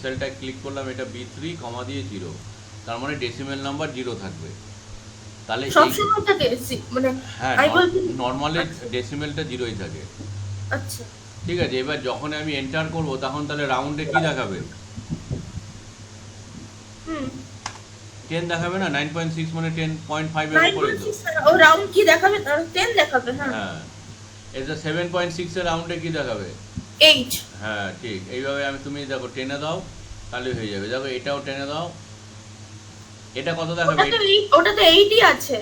সেলটা ক্লিক করলাম, এটা B3 কমা দিয়ে 0, তার মানে ডেসিমেল নাম্বার 0 থাকবে। তাহলে এই, সবসময় থাকে মানে হ্যাঁ আমি বলছি। নর্মালি ডেসিমেলটা 0ই থাকে। আচ্ছা ঠিক আছে, এবার যখন আমি এন্টার করব তখন তাহলে রাউন্ডে কি দেখাবে? 10 দেখাবে না? 9.6 মানে 10.5 এর উপরে তো। 9.6 ও রাউন্ড কি দেখাবে? 10 দেখাবে। হ্যাঁ হ্যাঁ, এটা 7.6 এর রাউন্ডে কি দেখাবে? 8। হ্যাঁ ঠিক, এইভাবে আমি, তুমি দেখো টেনে দাও তাহলে হয়ে যাবে। দেখো এটাও টেনে দাও, এটা কত দেখাবে? ওটা তো 8ই আছে।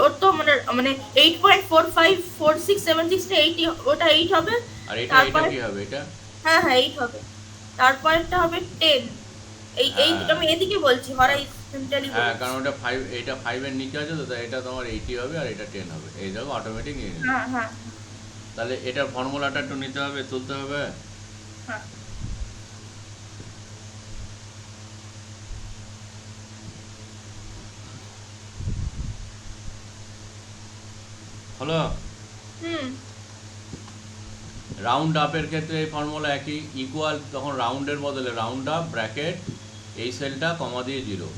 ওর তো মানে মানে 8.454676 টা 8, ওটা 8 হবে। আর এটা তারপর কি হবে? এটা হ্যাঁ হ্যাঁ 8 হবে। তারপরটা হবে 10। এই হ্যাঁ আমি এদিকে বলছি, হরাইজন্টালি হ্যাঁ, বলছি। কারণ ওটা 5, এটা 5 এর নিচে আছে তো, তাই এটা তোমার 80 হবে আর এটা 10 হবে। এই দেখো অটোমেটিক নিয়ে নেবে। হ্যাঁ হ্যাঁ তাহলে এটার ফর্মুলাটা একটু নিতে হবে, তুলতে হবে। হ্যাঁ হলো? হুম রাউন্ড আপের ক্ষেত্রে এই ফর্মুলা একই, ইকুয়াল, তখন রাউন্ডের বদলে রাউন্ড আপ ব্র্যাকেট এই সেলটা কমা দিয়ে 0,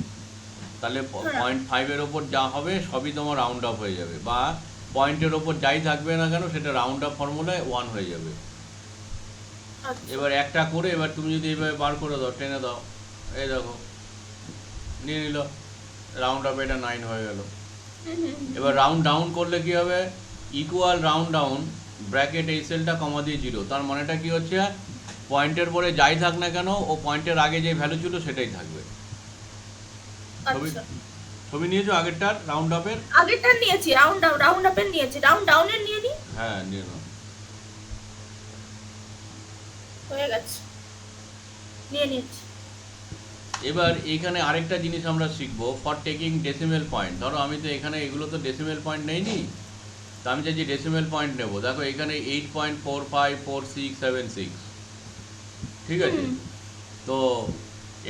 তাহলে হ্যাঁ 0.5-এর ওপর যা হবে সবই তোমার রাউন্ড আপ হয়ে যাবে, বা পয়েন্টের ওপর যাই থাকবে না কেন সেটা রাউন্ড আপ ফর্মুলায় 1 হয়ে যাবে। আচ্ছা এবার একটা করে, এবার তুমি যদি এইভাবে বার করে দাও, টেনে দাও, এই দেখো নিয়ে নিল, রাউন্ড আপ এটা 9 হয়ে গেল। হুম হুম হুম। এবার রাউন্ড ডাউন করলে কি হবে, ইকুয়াল রাউন্ড ডাউন ব্র্যাকেট এই সেলটা কমা দিয়ে 0, তার মানেটা কি হচ্ছে, পয়েন্টের পরে যাই থাক না কেন ও পয়েন্টের আগে যে ভ্যালু ছিল সেটাই থাকবে। ছবি আচ্ছা, ছবি নিয়েছো আগেরটার রাউন্ড আপের? আগেরটা নিয়েছি, রাউন্ড আপের নিয়েছি, রাউন্ড ডাউনের নিয়ে নি। হ্যাঁ নিয়ে নাও। হয়ে গেছে, নিয়ে নিয়েছি। এবার এখানে আরেকটা জিনিস আমরা শিখবো, ফর টেকিং ডেসিমেল পয়েন্ট। ধরো আমি তো এখানে এগুলো তো ডেসিমেল পয়েন্ট নেইনি, তো আমি চাইছি ডেসিমেল পয়েন্ট নেবো। দেখো এখানে 8.454676, ঠিক আছে? হুম তো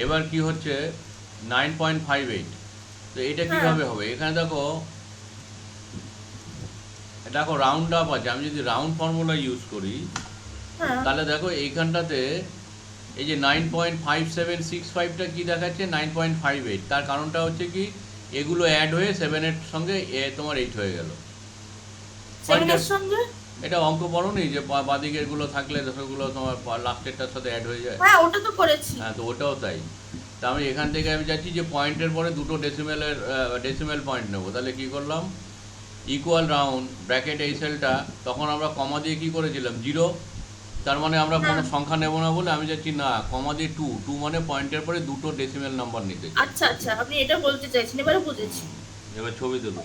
এবার কি হচ্ছে 9.58, তো এটা হ্যাঁ কিভাবে হবে? এখানে দেখো দেখো রাউন্ড আপ আছে, আমি যদি রাউন্ড ফর্মুলা ইউজ করি হ্যাঁ তাহলে দেখো এইখানটাতে এই যে 9.5765টা কি দেখাচ্ছে 9.58, তার কারণটা হচ্ছে কি এগুলো অ্যাড হয়ে 7-এর সঙ্গে তোমার 8 হয়ে গেল। সেভেনের সঙ্গে। এটা অঙ্ক পড়ো নি যে বাদিকের গুলো থাকলে সেগুলো তোমার লাস্টেরটার সাথে অ্যাড হয়ে যায়? হ্যাঁ, ওটা তো করেছি। হ্যাঁ, তো ওটাও তাই। তা আমি এখান থেকে আমি চাচ্ছি যে পয়েন্টের পরে দুটো ডেসিমেল পয়েন্ট নেবো, তাহলে কি করলাম, ইকুয়াল রাউন্ড ব্র্যাকেট এই সেলটা, তখন আমরা কমা দিয়ে কি করেছিলাম 0, তার মানে আমরা হ্যাঁ, কোনো সংখ্যা নেব না বলে আমি যাচ্ছি না কমা দিয়ে 2 মানে পয়েন্টের পরে দুটো ডেসিমেল নাম্বার নিতে চাই। আচ্ছা আচ্ছা, আপনি এটা বলতে চাইছেন, এবারে বুঝেছি। এবার ছবি দেবো।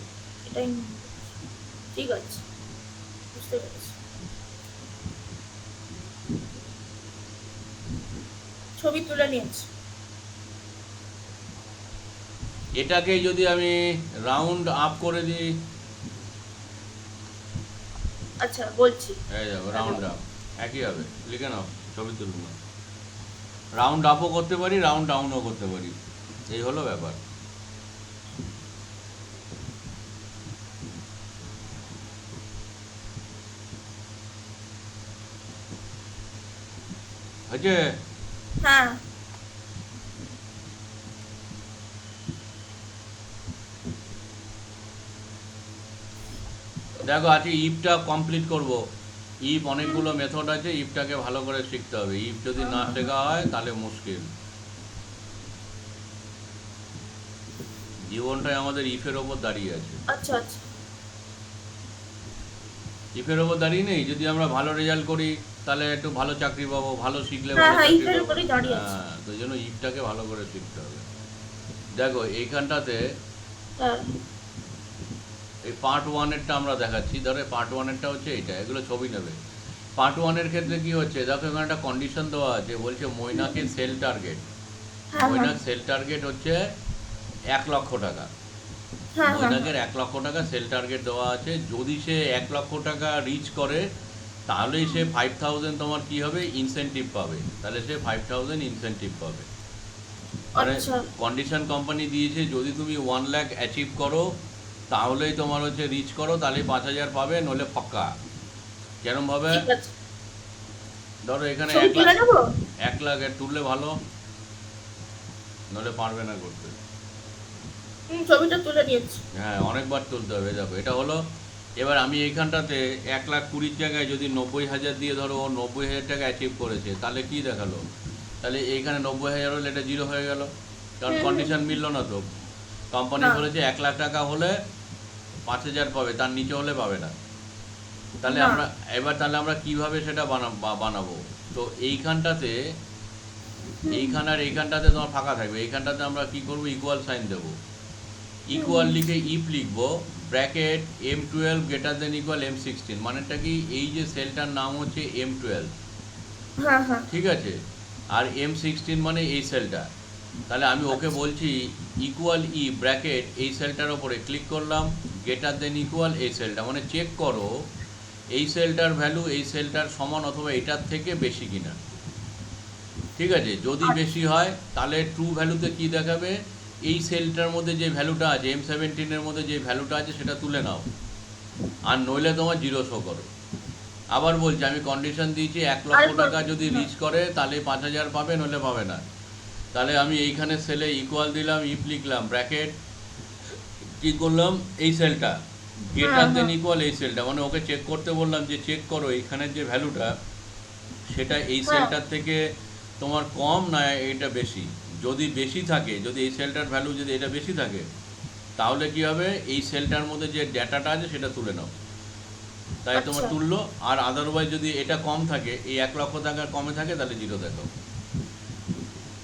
এটাই ঠিক আছে, বুঝতে পেরেছি। ছবি তুলে নিয়েছি। এটাকে যদি আমি রাউন্ড আপ করে দিই, আচ্ছা বলছি। এই যাবো রাউন্ড আপ, একই হবে, লিখে নাও, ছবি তুলুন না। রাউন্ড আপও করতে পারি, রাউন্ড ডাউনও করতে পারি, এই হলো ব্যাপার। হয়েছে? হ্যাঁ দেখো আজকে ইফটা কমপ্লিট করব। ইফ অনেকগুলো মেথড আছে, ইফটাকে ভালো করে শিখতে হবে, ইফ যদি না শেখা হয় তাহলে মুশকিল। জীবনটাই আমাদের ইফের ওপর দাঁড়িয়ে আছে। আচ্ছা আচ্ছা। ইফের ওপর দাঁড়িয়ে নেই, যদি আমরা ভালো রেজাল্ট করি তাহলে একটু ভালো চাকরি পাবো, ভালো শিখলে হ্যাঁ ভালো হ্যাঁ, চাকরি ইফের পাবো। উপরেই দাঁড়িয়ে আছে। হ্যাঁ, তো ওই জন্য ইফটাকে ভালো করে শিখতে হবে। দেখো এইখানটাতে হ্যাঁ এই পার্ট ওয়ানেরটা আমরা দেখাচ্ছি, ধরো পার্ট ওয়ানেরটা হচ্ছে এইটা, এগুলো ছবি নেবে। পার্ট ওয়ানের ক্ষেত্রে কি হচ্ছে, দেখো এখানে একটা কন্ডিশন দেওয়া আছে, বলছে মৈনাকের সেল টার্গেট, হ্যাঁ মৈনাক সেল টার্গেট হচ্ছে 1 লক্ষ টাকা। হ্যাঁ হ্যাঁ মৈনাকের 1 লক্ষ টাকা সেল টার্গেট দেওয়া আছে, যদি সে 1 লক্ষ টাকা রিচ করে তাহলেই সে 5000 তোমার কি হবে ইনসেনটিভ পাবে, তাহলে সে 5000 ইনসেনটিভ পাবে। মানে আচ্ছা কন্ডিশন কোম্পানি দিয়েছে যদি তুমি 1 লাখ অ্যাচিভ করো তাহলেই তোমার হচ্ছে রিচ করো, তাহলে 5000 পাবে, নলে ফাঁকা। কেরম ভাবে, ঠিক আছে, ধরো এখানে ছবি 1 তুলে লাখ, নেবো। 1 লাখ তুললে ভালো, নলে পারবে না করতে। ছবিটা তুলে নিয়েছি। হ্যাঁ, অনেকবার তুলতে হবে। দেখো এটা হলো, এবার আমি এইখানটাতে 1,20,000 জায়গায় যদি 90,000 দিয়ে ধরো ও 90,000 টাকা অ্যাচিভ করেছে, তাহলে কি দেখালো, তাহলে এইখানে 90,000 হলে এটা 0 হয়ে গেল, কারণ কন্ডিশন মিললো না তো। কোম্পানি না। বলেছে 1 লাখ টাকা হলে 5,000 পাবে, তার নিচে হলে পাবে না। তাহলে না। তাহলে আমরা কিভাবে সেটা বানাবো, তো এইখানটাতে এইখান আর এইখানটাতে তোমার ফাঁকা থাকবে, এইখানটাতে আমরা কি করব, ইকুয়াল সাইন দেবো। ইকুয়াল লিখে ইফ লিখবো, bracket M12 greater than equal M16, মানেটা কি এই যে সেলটার নাম হচ্ছে M12, হ্যাঁ হ্যাঁ ঠিক আছে, আর M16 মানে এই সেলটা। তাহলে আমি ওকে বলছি ইকুয়াল ই ব্র্যাকেট এই সেলটার ওপরে ক্লিক করলাম, গ্রেটার দেন ইকুয়াল এই সেলটা, মানে চেক করো এই সেলটার ভ্যালু এই সেলটার সমান অথবা এটার থেকে বেশি কিনা। ঠিক আছে, যদি বেশি হয় তাহলে ট্রু ভ্যালুতে কি দেখাবে, এই সেলটার মধ্যে যে ভ্যালুটা আছে M17 এর মধ্যে যে ভ্যালুটা আছে সেটা তুলে নাও, আর নইলে তোমার 0 শো করো। আবার বলছি, আমি কন্ডিশন দিয়েছি 1 লক্ষ টাকা যদি রিচ করে তাহলে 5000 পাবে, নইলে পাবে না। তাহলে আমি এইখানে সেলে ইকুয়াল দিলাম, ইফ লিখলাম, ব্র্যাকেট কি করলাম, এই সেলটা গ্রেটার দেন ইকুয়াল এই সেলটা, মানে ওকে চেক করতে বললাম যে চেক করো এইখানের যে ভ্যালুটা সেটা এই সেলটার থেকে তোমার কম না এটা বেশি, যদি বেশি থাকে, যদি এই সেলটার ভ্যালু যদি এটা বেশি থাকে, তাহলে কি হবে, এই সেলটার মধ্যে যে ডেটাটা আছে সেটা তুলে নাও, তাই তোমার আচ্ছা। তুললো। আর আদারওয়াইজ যদি এটা কম থাকে, এই 1 লক্ষ টাকার কমে থাকে, তাহলে জিরো দেখাও।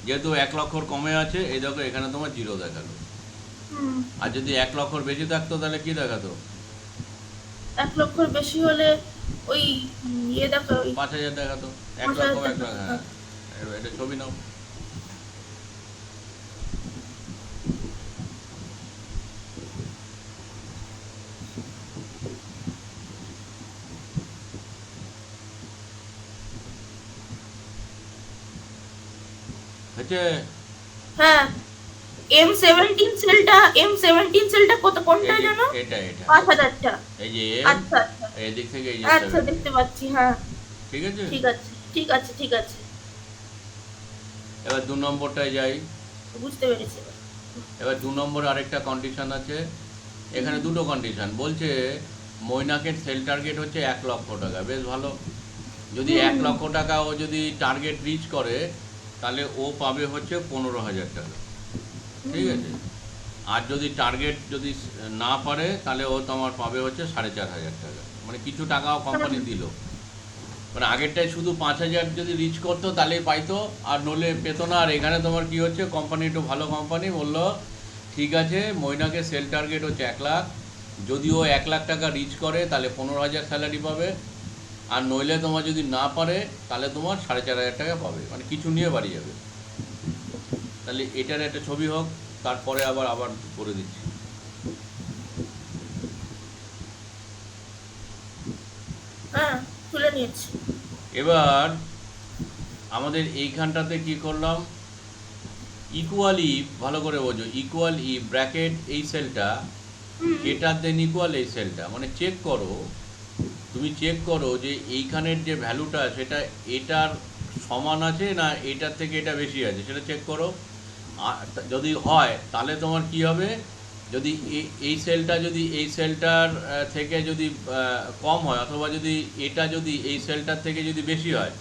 যেহেতু 1 লক্ষর কমে আছে, এই দেখো এখানে তোমার জিরো দেখালো। হুম। আর যদি 1 লক্ষর বেশি থাকতো তাহলে কি দেখাতো? 1 লক্ষর বেশি হলে ওই ইয়ে দেখো, ওই 5,000 দেখাতো। 5,000 1 লক্ষ, 1 টাকা। লক্ষ, হ্যাঁ। এটা ছবি নাও। হচ্ছে হ্যাঁ, M17 সেলটা কত, কোনটা এই যে জানো? এটা এটা 5,000টা। এই যে আচ্ছা আচ্ছা এদিক থেকে এই যে আচ্ছা, 70, দেখতে পাচ্ছি, হ্যাঁ। ঠিক আছে। ঠিক আছে, ঠিক আছে, ঠিক আছে, এবার 2 নম্বরটায় যাই। বুঝতে পেরেছি এবার। এবার 2 নম্বর আরেকটা কন্ডিশন আছে। এখানে দুটো কন্ডিশন বলছে, মৈনাকের সেল টার্গেট হচ্ছে 1 লক্ষ টাকা। বেশ ভালো। যদি 1 লক্ষ টাকা ও যদি টার্গেট রিচ করে, তাহলে ও পাবে হচ্ছে 15,000 টাকা, ঠিক আছে। আর যদি টার্গেট যদি না পারে, তাহলে ও তোমার পাবে হচ্ছে 4,500 টাকা। মানে কিছু টাকাও কোম্পানি দিল। মানে আগেরটায় শুধু 5,000 যদি রিচ করতো তাহলেই পাইতো, আর নলে পেতো না। আর এখানে তোমার কি হচ্ছে, কোম্পানি একটু ভালো কোম্পানি বললো, ঠিক আছে মৈনাকের সেল টার্গেট হচ্ছে 1 লাখ, যদি ও 1 লাখ টাকা রিচ করে তাহলে 15,000 স্যালারি পাবে, আর নইলে তোমার যদি না পারে তাহলে তোমার 4,500 টাকা পাবে, মানে কিছু নিয়ে বাড়ি যাবে। তাহলে এটার একটা ছবি হোক, তারপরে আবার আবার করে দিচ্ছি। হ্যাঁ, তুলে নিয়েছি। এবার আমাদের এইখানটাতে কি করলাম, ইকুয়াল ইফ, ভালো করে বোঝো, ইকুয়াল ইফ ব্র্যাকেট এই সেলটা গ্রেটার দেন ইকুয়াল এই সেলটা, মানে চেক করো, তুমি চেক করো যে এইখানের যে ভ্যালুটা সেটা এটার সমান আছে না এটার থেকে এটা বেশি আছে, সেটা চেক করো। যদি হয় তাহলে তোমার কি হবে, যদি এই সেলটা যদি এই সেলটার থেকে যদি কম হয়, অথবা যদি এটা যদি এই সেলটার থেকে যদি বেশি হয়,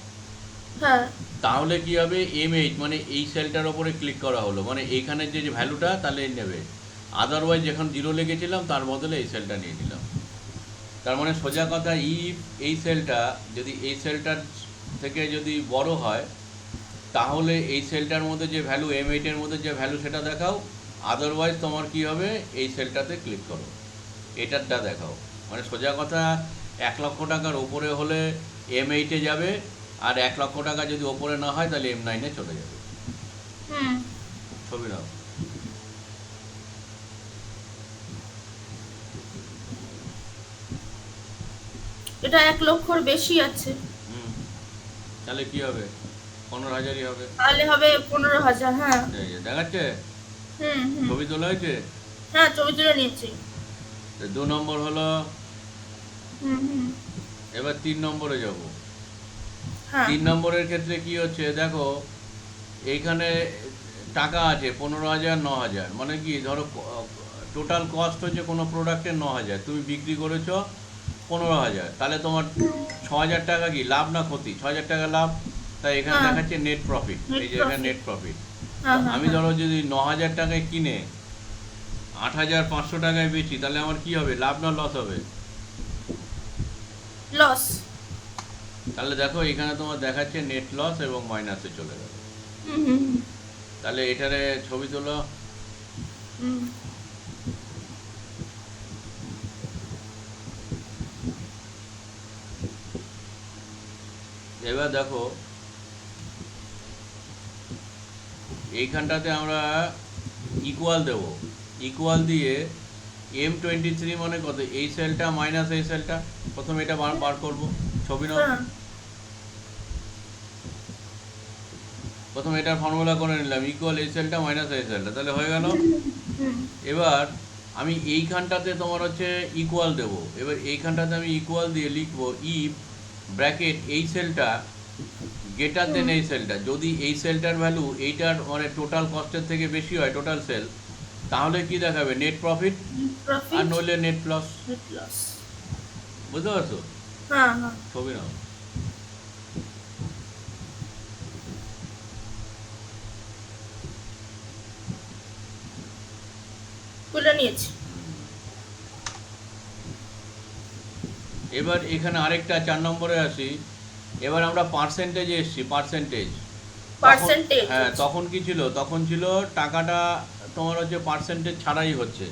হ্যাঁ। তাহলে কি হবে, MH মানে এই সেলটার ওপরে ক্লিক করা হলো, মানে এইখানের যে ভ্যালুটা তাহলে নেবে। আদারওয়াইজ যখন জিরো লেগেছিলাম তার বদলে এই সেলটা নিয়ে নিলাম। তার মানে সোজা কথা, ইফ এই সেলটা যদি এই সেলটার থেকে যদি বড় হয়, তাহলে এই সেলটার মধ্যে যে ভ্যালু, M8-এর মধ্যে যে ভ্যালু সেটা দেখাও। আদারওয়াইজ তোমার কি হবে, এই সেলটাতে ক্লিক করো, এটারটা দেখাও। মানে সোজা কথা, 1 লক্ষ টাকার ওপরে হলে M8-এ যাবে, আর 1 লক্ষ টাকা যদি ওপরে না হয় তাহলে M9-এ চলে যাবে। হুম। ছবি নাও। এটা 1 লক্ষর বেশি আছে, হুম, তাহলে কি হবে, 15,000-ই হবে। তাহলে হবে 15,000। হ্যাঁ। এই যে দেখাচ্ছে, হুম হুম। ছবি তোলা হয়েছে। হ্যাঁ, ছবি তুলে নিয়েছি। তো 2 নম্বর হলো। হুম হুম। এবার 3 নম্বরে যাব। হ্যাঁ। 3 নম্বরের ক্ষেত্রে কি হচ্ছে দেখো, এইখানে টাকা আছে 15,000, 9,000, মানে কি ধরো টোটাল কস্ট হচ্ছে কোনো প্রোডাক্টের 9,000, তুমি বিক্রি করেছো 15,000, তাহলে তোমার 6,000 টাকা কি লাভ না ক্ষতি? 6,000 টাকা লাভ। তাই এখানে হ্যাঁ, দেখাচ্ছে নেট প্রফিট, নেট এই যে এখানে প্রফিট। Net profit. হ্যাঁ হ্যাঁ আমি হ্যাঁ। ধরো যদি 9,000 টাকায় কিনে 8,500 টাকায় বেচি, তাহলে আমার কি হবে, লাভ না লস হবে? লস। তাহলে দেখো এখানে তোমার দেখাচ্ছে নেট লস এবং মাইনাসে চলে গেল। হুম হুম হুম। তাহলে এটারে ছবি তোলো। হুম। এবার দেখো এইখানটাতে আমরা ইকুয়াল দেব, ইকুয়াল দিয়ে M23 মানে কত, এই সেলটা মাইনাস এই সেলটা, প্রথমে এটা বার করবো। ছবি নাও। হ্যাঁ। প্রথমে এটার ফর্মুলা করে নিলাম, ইকুয়াল এই সেলটা মাইনাস এই সেলটা, তাহলে হয়ে গেল। হুম। এবার আমি এইখানটাতে তোমার হচ্ছে ইকুয়াল দেবো। এবার এইখানটাতে আমি ইকুয়াল দিয়ে লিখবো ইফ ব্র্যাকেট এই সেলটা গ্রেটার দেন এই সেলটা, যদি এই সেলটার ভ্যালু এইটার মানে টোটাল কস্টের থেকে বেশি হয়, টোটাল সেল, তাহলে কি দেখাবে, নেট প্রফিট, আর প্রফিট। নইলে নেট লস। Net loss. বুঝতে পারছো? হ্যাঁ হ্যাঁ। ছবি নাও। তুলে নিয়েছি। এবার এখানে আরেকটা 4 নম্বরে আসি। এবার আমরা পার্সেন্টেজে এসছি, পার্সেন্টেজ। তখন পার্সেন্টেজ। হ্যাঁ, তখন কি ছিল, তখন ছিল টাকাটা তোমার হচ্ছে পার্সেন্টেজ ছাড়াই হচ্ছে।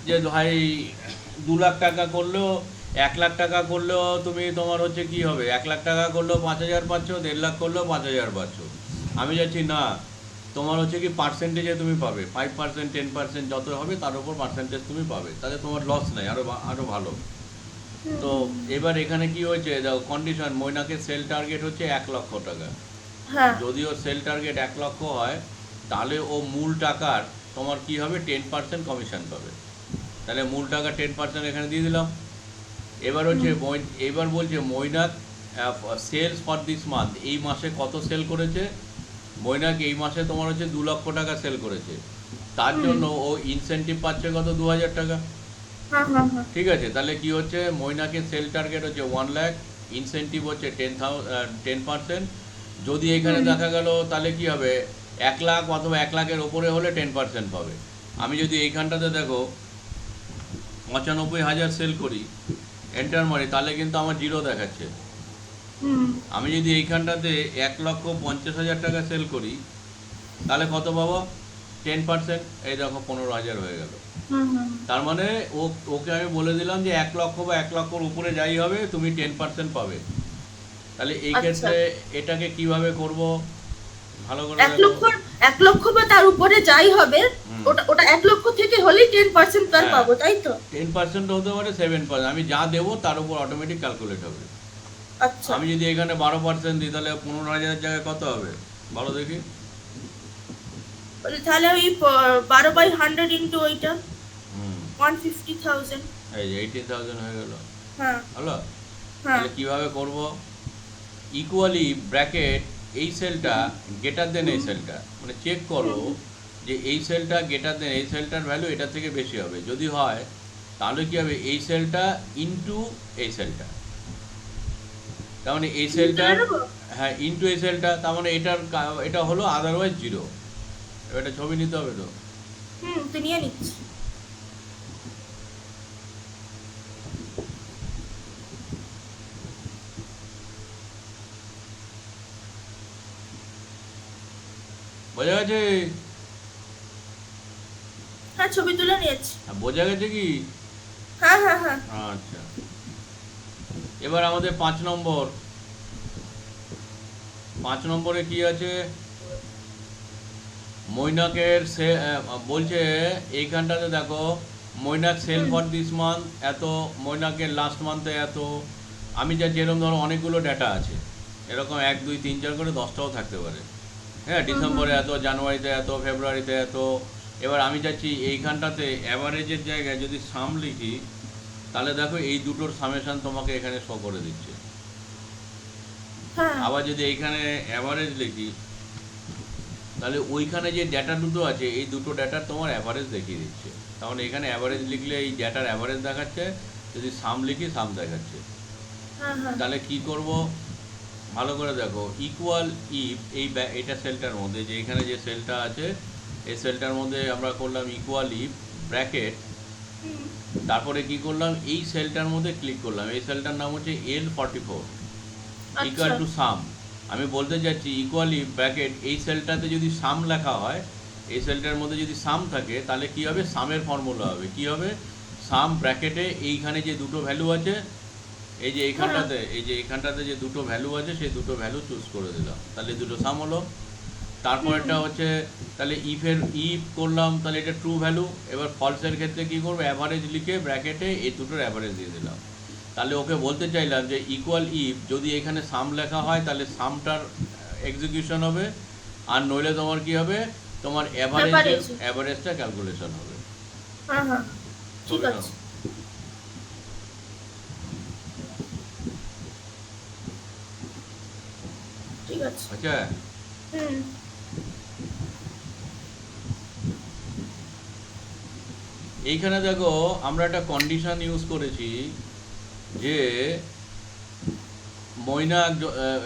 যে ভাই 2 লাখ টাকা করলেও, 1 লাখ টাকা করলেও তুমি তোমার হচ্ছে কি হবে, 1 লাখ টাকা করলেও 5,000 পাচ্ছ, 1.5 লাখ করলেও 5,000 পাচ্ছ। আমি যাচ্ছি না, তোমার হচ্ছে কি পার্সেন্টেজে তুমি পাবে 5%, 10% যত হবে তার উপর পার্সেন্টেজ তুমি পাবে, তাহলে তোমার লস নেই, আরও ভালো। তো এবার এখানে কি হয়েছে দেখো, কন্ডিশন, মৈনাকের সেল টার্গেট হচ্ছে 1 লক্ষ টাকা। হ্যাঁ। যদি ওর সেল টার্গেট 1 লক্ষ হয়, তাহলে ও মূল টাকার তোমার কি হবে 10% কমিশন পাবে। তাহলে মূল টাকা 10% এখানে দিয়ে দিলাম। এবার হচ্ছে এবার বলছে Mainak sales for this month, এই মাসে কত সেল করেছে। মৈনাক এই মাসে তোমার হচ্ছে 2 লক্ষ টাকা সেল করেছে, তার জন্য ও ইনসেন্টিভ পাচ্ছে কত, 2,000 টাকা। হ্যাঁ হ্যাঁ হ্যাঁ। ঠিক আছে, তাহলে কি হচ্ছে, মৈনাকের সেল টার্গেট হচ্ছে 1 লাখ, ইনসেন্টিভ হচ্ছে 10%। যদি এখানে দেখা গেল তাহলে কি হবে, 1 লাখ অথবা 1 লাখের ওপরে হলে 10% পাবে। আমি যদি এইখানটাতে দেখো 95,000 সেল করি, এন্টার মারি, তাহলে কিন্তু আমার জিরো দেখাচ্ছে। হুম আমি যদি এইখানটাতে 1,50,000 টাকা সেল করি, তাহলে কত পাবো, 10%, এই দেখো 15,000 হয়ে গেল। হুম হুম। তার মানে ওকে আমি বলে দিলাম যে 1 লক্ষ বা 1 লক্ষর উপরে যাই হবে তুমি 10% পাবে। তাহলে এই আচ্ছা। ক্ষেত্রে এটাকে কিভাবে করব, ভালো করে এক দেখো। লক্ষ, 1 লক্ষ বা তার উপরে যাই হবে, হুম। ওটা ওটা 1 লক্ষ থেকে হলেই 10% তার হ্যাঁ। পাবো, তাই তো? 10% হতে পারে, 7%, আমি যা দেবো তার উপর অটোমেটিক ক্যালকুলেট হবে। আচ্ছা। আমি যদি এখানে 12% দিই, তাহলে 15,000 জায়গায় কত হবে বলো দেখি। তাহলে ওই 12/100 ইন্টু ওইটা হুম, 150,000। এই যে 18,000 হয়ে গেল। হ্যাঁ হলো। হ্যাঁ। তাহলে কিভাবে করব, ইকুয়ালি ব্র্যাকেট এই সেলটা গ্রেটার দেন এই সেলটা, মানে চেক করো যে এই সেলটা গ্রেটার দেন এই সেলটার ভ্যালু এটা থেকে বেশি হবে। যদি হয় তাহলে কি হবে, এই সেলটা ইনটু এই সেলটা, তার মানে এই সেলটার, হ্যাঁ ইনটু এই সেলটা, তার মানে এটা হলো আদারওয়াইজ জিরো। এটা ছবি নিতে হবে তো। তো নিয়ে নিচ্ছি। বোঝা গেছে? হ্যাঁ, ছবি তুলে নিয়েছি। বোঝা গেছে কি? হ্যাঁ হ্যাঁ হ্যাঁ। আচ্ছা, এবার আমাদের 5 নম্বর। 5 নম্বরে কি আছে, মৈনাকের বলছে এইখানটাতে দেখো, Mainak sale for this month এত, মৈনাকের লাস্ট মান্থে এত। আমি যা যেরকম ধরো অনেকগুলো ডেটা আছে, এরকম 1, 2, 3, 4 করে 10টাও থাকতে পারে। হ্যাঁ, ডিসেম্বরে এত, জানুয়ারিতে এত, ফেব্রুয়ারিতে এত। এবার আমি চাচ্ছি এইখানটাতে অ্যাভারেজের জায়গায় যদি সাম লিখি, তাহলে দেখো এই দুটোর সামেশন তোমাকে এখানে শো করে দিচ্ছে। হ্যাঁ। আবার যদি এইখানে অ্যাভারেজ লিখি, তাহলে ওইখানে যে ডেটা দুটো আছে এই দুটো ডেটার তোমার অ্যাভারেজ দেখিয়ে দিচ্ছে। তাহলে এখানে অ্যাভারেজ লিখলে এই ডেটার অ্যাভারেজ দেখাচ্ছে, যদি সাম লিখি সাম দেখাচ্ছে। হ্যাঁ হ্যাঁ। তাহলে কি করব, ভালো করে দেখো, ইকুয়াল ইফ এইটা সেলটার মধ্যে, যে এখানে যে সেলটা আছে এই সেলটার মধ্যে আমরা করলাম ইকুয়াল ইফ ব্র্যাকেট, তারপরে কি করলাম, এই সেলটার মধ্যে ক্লিক করলাম, এই সেলটার নাম হচ্ছে L44 ইকুয়াল টু সাম। আমি বলতে যাচ্ছি ইকুয়ালি ব্র্যাকেট এই সেলটাতে যদি সাম লেখা হয়, এই সেলটার মধ্যে যদি সাম থাকে, তাহলে কি হবে, সামের ফর্মুলা হবে কি হবে, সাম ব্র্যাকেটে এইখানে যে দুটো ভ্যালু আছে, এই যে এইখানটাতে যে দুটো ভ্যালু আছে সেই দুটো ভ্যালু চুজ করে দিলাম, তাহলে দুটো সাম হলো। তারপরটা হচ্ছে, তাহলে ইফ করলাম, তাহলে এটা ট্রু ভ্যালু। এবার ফলসের ক্ষেত্রে কি করবো, অ্যাভারেজ লিখে ব্র্যাকেটে এই দুটোর অ্যাভারেজ দিয়ে দিলাম। তাহলে ওকে বলতে চাইলাম যে ইকুয়াল ইফ যদি এখানে সাম লেখা হয় তাহলে সামটার এক্সিকিউশন হবে, আর নইলে তোমার কি হবে, তোমার অ্যাভারেজটা ক্যালকুলেশন হবে। হ্যাঁ হ্যাঁ, ঠিক আছে। ঠিক আছে। আচ্ছা, এইখানে দেখো আমরা একটা কন্ডিশন ইউজ করেছি যে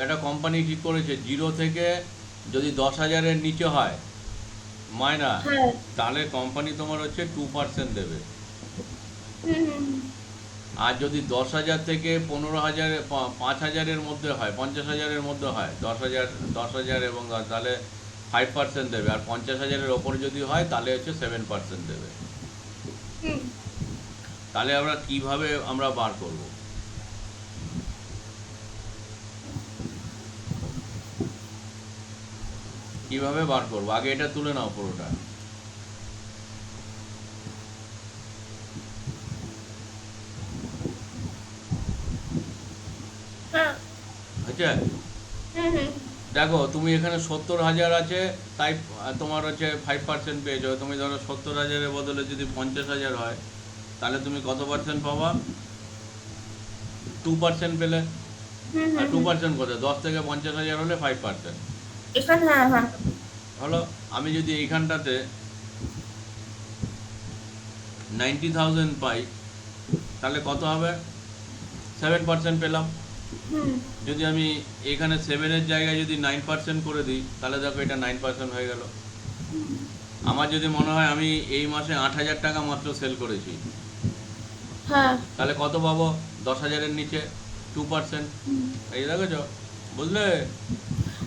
একটা কোম্পানি ঠিক করেছে 0 থেকে যদি 10,000-এর নিচে হয়, মায়না, হ্যাঁ। তাহলে কোম্পানি তোমার হচ্ছে 2% দেবে। হুম হুম হুম। আর যদি 10,000 থেকে 15,000, 5,000-এর মধ্যে হয়, 50,000-এর মধ্যে হয়, 10,000, 10,000 এবং তাহলে 5% দেবে। আর 50,000-এর ওপরে যদি হয় তাহলে হচ্ছে 7% দেবে। হুম। তাহলে আমরা কিভাবে আমরা বার করব? কিভাবে বার করব? আগে এটা তুলে নাও পুরোটা। হ্যাঁ। আচ্ছা, হুম হুম। দেখো তুমি এখানে 70,000 আছে, তাই তোমার হচ্ছে 5% পেয়েছো। তুমি ধরো 70,000-এর বদলে যদি 50,000 হয়, তাহলে তুমি কত পার্সেন্ট পাবা? 2% পেলে। হুম আর হুম হুম। 2% কত? 10 থেকে 50,000 হলে 5% এখানে হ্যাঁ হ্যাঁ। হলো। আমি যদি এইখানটাতে 90,000 পাই, তাহলে কত হবে? 7% পেলাম। হুম। যদি আমি এখানে 7-এর জায়গায় যদি 9% করে দিই, তাহলে দেখো এটা 9% হয়ে গেল। আমার যদি মনে হয় আমি এই মাসে 8,000 টাকা মাত্র সেল করেছি, হ্যাঁ। তাহলে কত পাবো? 10,000-এর নিচে 2%। এই দেখেছো? বুঝলে?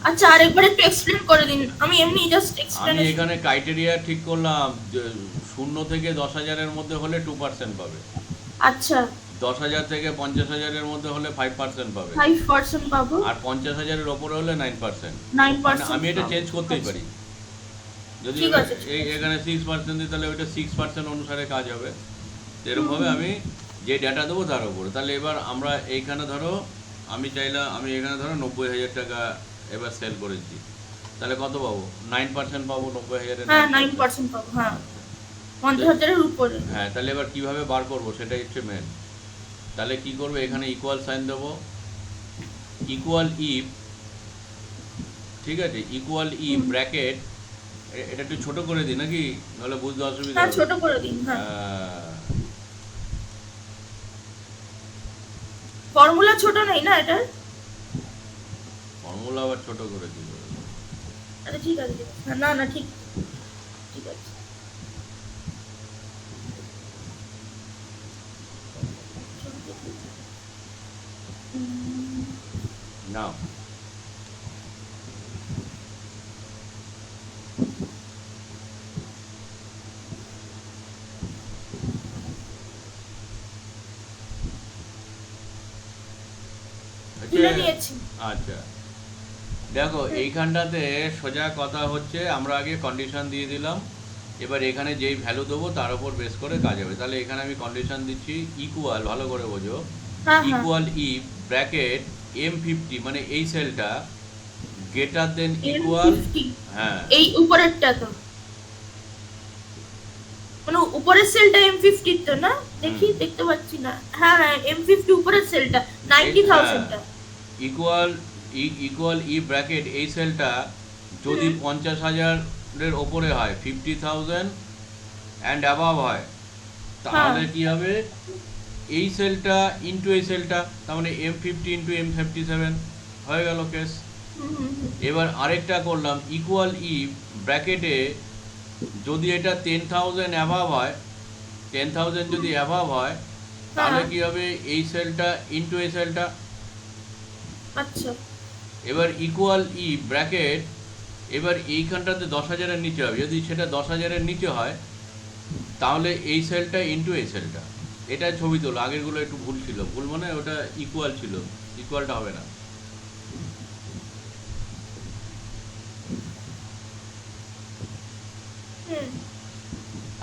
আচ্ছা, আরেকবার একটু এক্সপ্লেন করে দিন, আমি এমনি জাস্ট আমি এক্সপ্লেনেশন। এখানে ক্রাইটেরিয়া ঠিক করলাম যে 0 থেকে 10,000-এর মধ্যে হলে 2% পাবে, আচ্ছা। 10,000 থেকে 50,000-এর মধ্যে হলে 5% পাবে, 5% পাবো। আর 50,000-এর ওপরে হলে 9%। মানে 9% আমি এটা পাবো। চেঞ্জ করতেই আচ্ছা, পারি। যদি ঠিক আছে ঠিক এই আছে। এখানে 6% দিই, তাহলে ওইটা 6% অনুসারে কাজ হবে। এরকমভাবে আমি যে ডাটা দেবো তার উপরে। তাহলে এবার আমরা এইখানে ধরো, আমি চাইলাম আমি এখানে ধরো 90,000 টাকা এবার সেল করেছি, তাহলে কত পাবো? 9% পাবো। 90,000-এর হ্যাঁ 9%। 9% পাবো, হ্যাঁ। তো 50,000-এর উপরে। হ্যাঁ, তাহলে এবার কিভাবে বার করবো সেটাই হচ্ছে মেন। তাহলে কি করবো? এখানে ইকুয়াল সাইন দেবো, ইকুয়াল ইফ, ঠিক আছে, ইকুয়াল ইফ ব্র্যাকেট। এটা একটু ছোট করে দিই নাকি, নাহলে বুঝতে অসুবিধা হ্যাঁ হবে। ছোট করে দিন, হ্যাঁ। ফর্মুলা ছোট নেই না এটার? ফর্মুলা আবার ছোট করে দিই? আরে ঠিক আছে ঠিক আছে। হ্যাঁ, না না ঠিক, ঠিক আছে। নাও, তুলে নিয়েছি। আচ্ছা, দেখো এইখানটাতে সোজা কথা হচ্ছে, আমরা আগে কন্ডিশন দিয়ে দিলাম। এবার এখানে যেই ভ্যালু দেবো তার উপর বেস করে কাজ হবে। তাহলে এখানে আমি কন্ডিশন দিচ্ছি ইকুয়াল, ভালো করে বোঝো, হ্যাঁ হ্যাঁ। ইকুয়াল ইফ ব্র্যাকেট M50, মানে এই সেলটা গ্রেটার দেন ইকুয়াল, M50, হ্যাঁ এই উপরেরটা তো, মানে উপরের সেলটা M50 তো না? দেখি, দেখতে পাচ্ছি না। হ্যাঁ হ্যাঁ, M50 উপরের সেলটা, 90,000টা। ইকুয়াল ইকুয়াল ই ব্র্যাকেট এই সেলটা যদি 50,000-এর ওপরে হয়, 50,000 অ্যান্ড অ্যাবাভ হয়, তাহলে কি হবে? এই সেলটা ইন্টু এই সেলটা, তার মানে M50 ইন্টু M57 হয়ে গেল কেস। এবার আরেকটা করলাম, ইকুয়াল ই ব্র্যাকেটে যদি এটা 10,000 অ্যাভাব হয়, 10,000 যদি অ্যাভাব হয়, তাহলে কি হবে? এই সেলটা ইন্টু এই সেলটা। আচ্ছা। এবার ইকুয়াল ই ব্র্যাকেট, এবার এইখানটাতে 10,000-এর নিচে হবে। যদি সেটা 10,000-এর নিচে হয়, তাহলে এই সেলটা ইন্টু এই সেলটা। এটা ছবি তোলো, আগেরগুলো একটু ভুল ছিল। ভুল মানে ওটা ইকুয়াল ছিল, ইকুয়ালটা হবে না।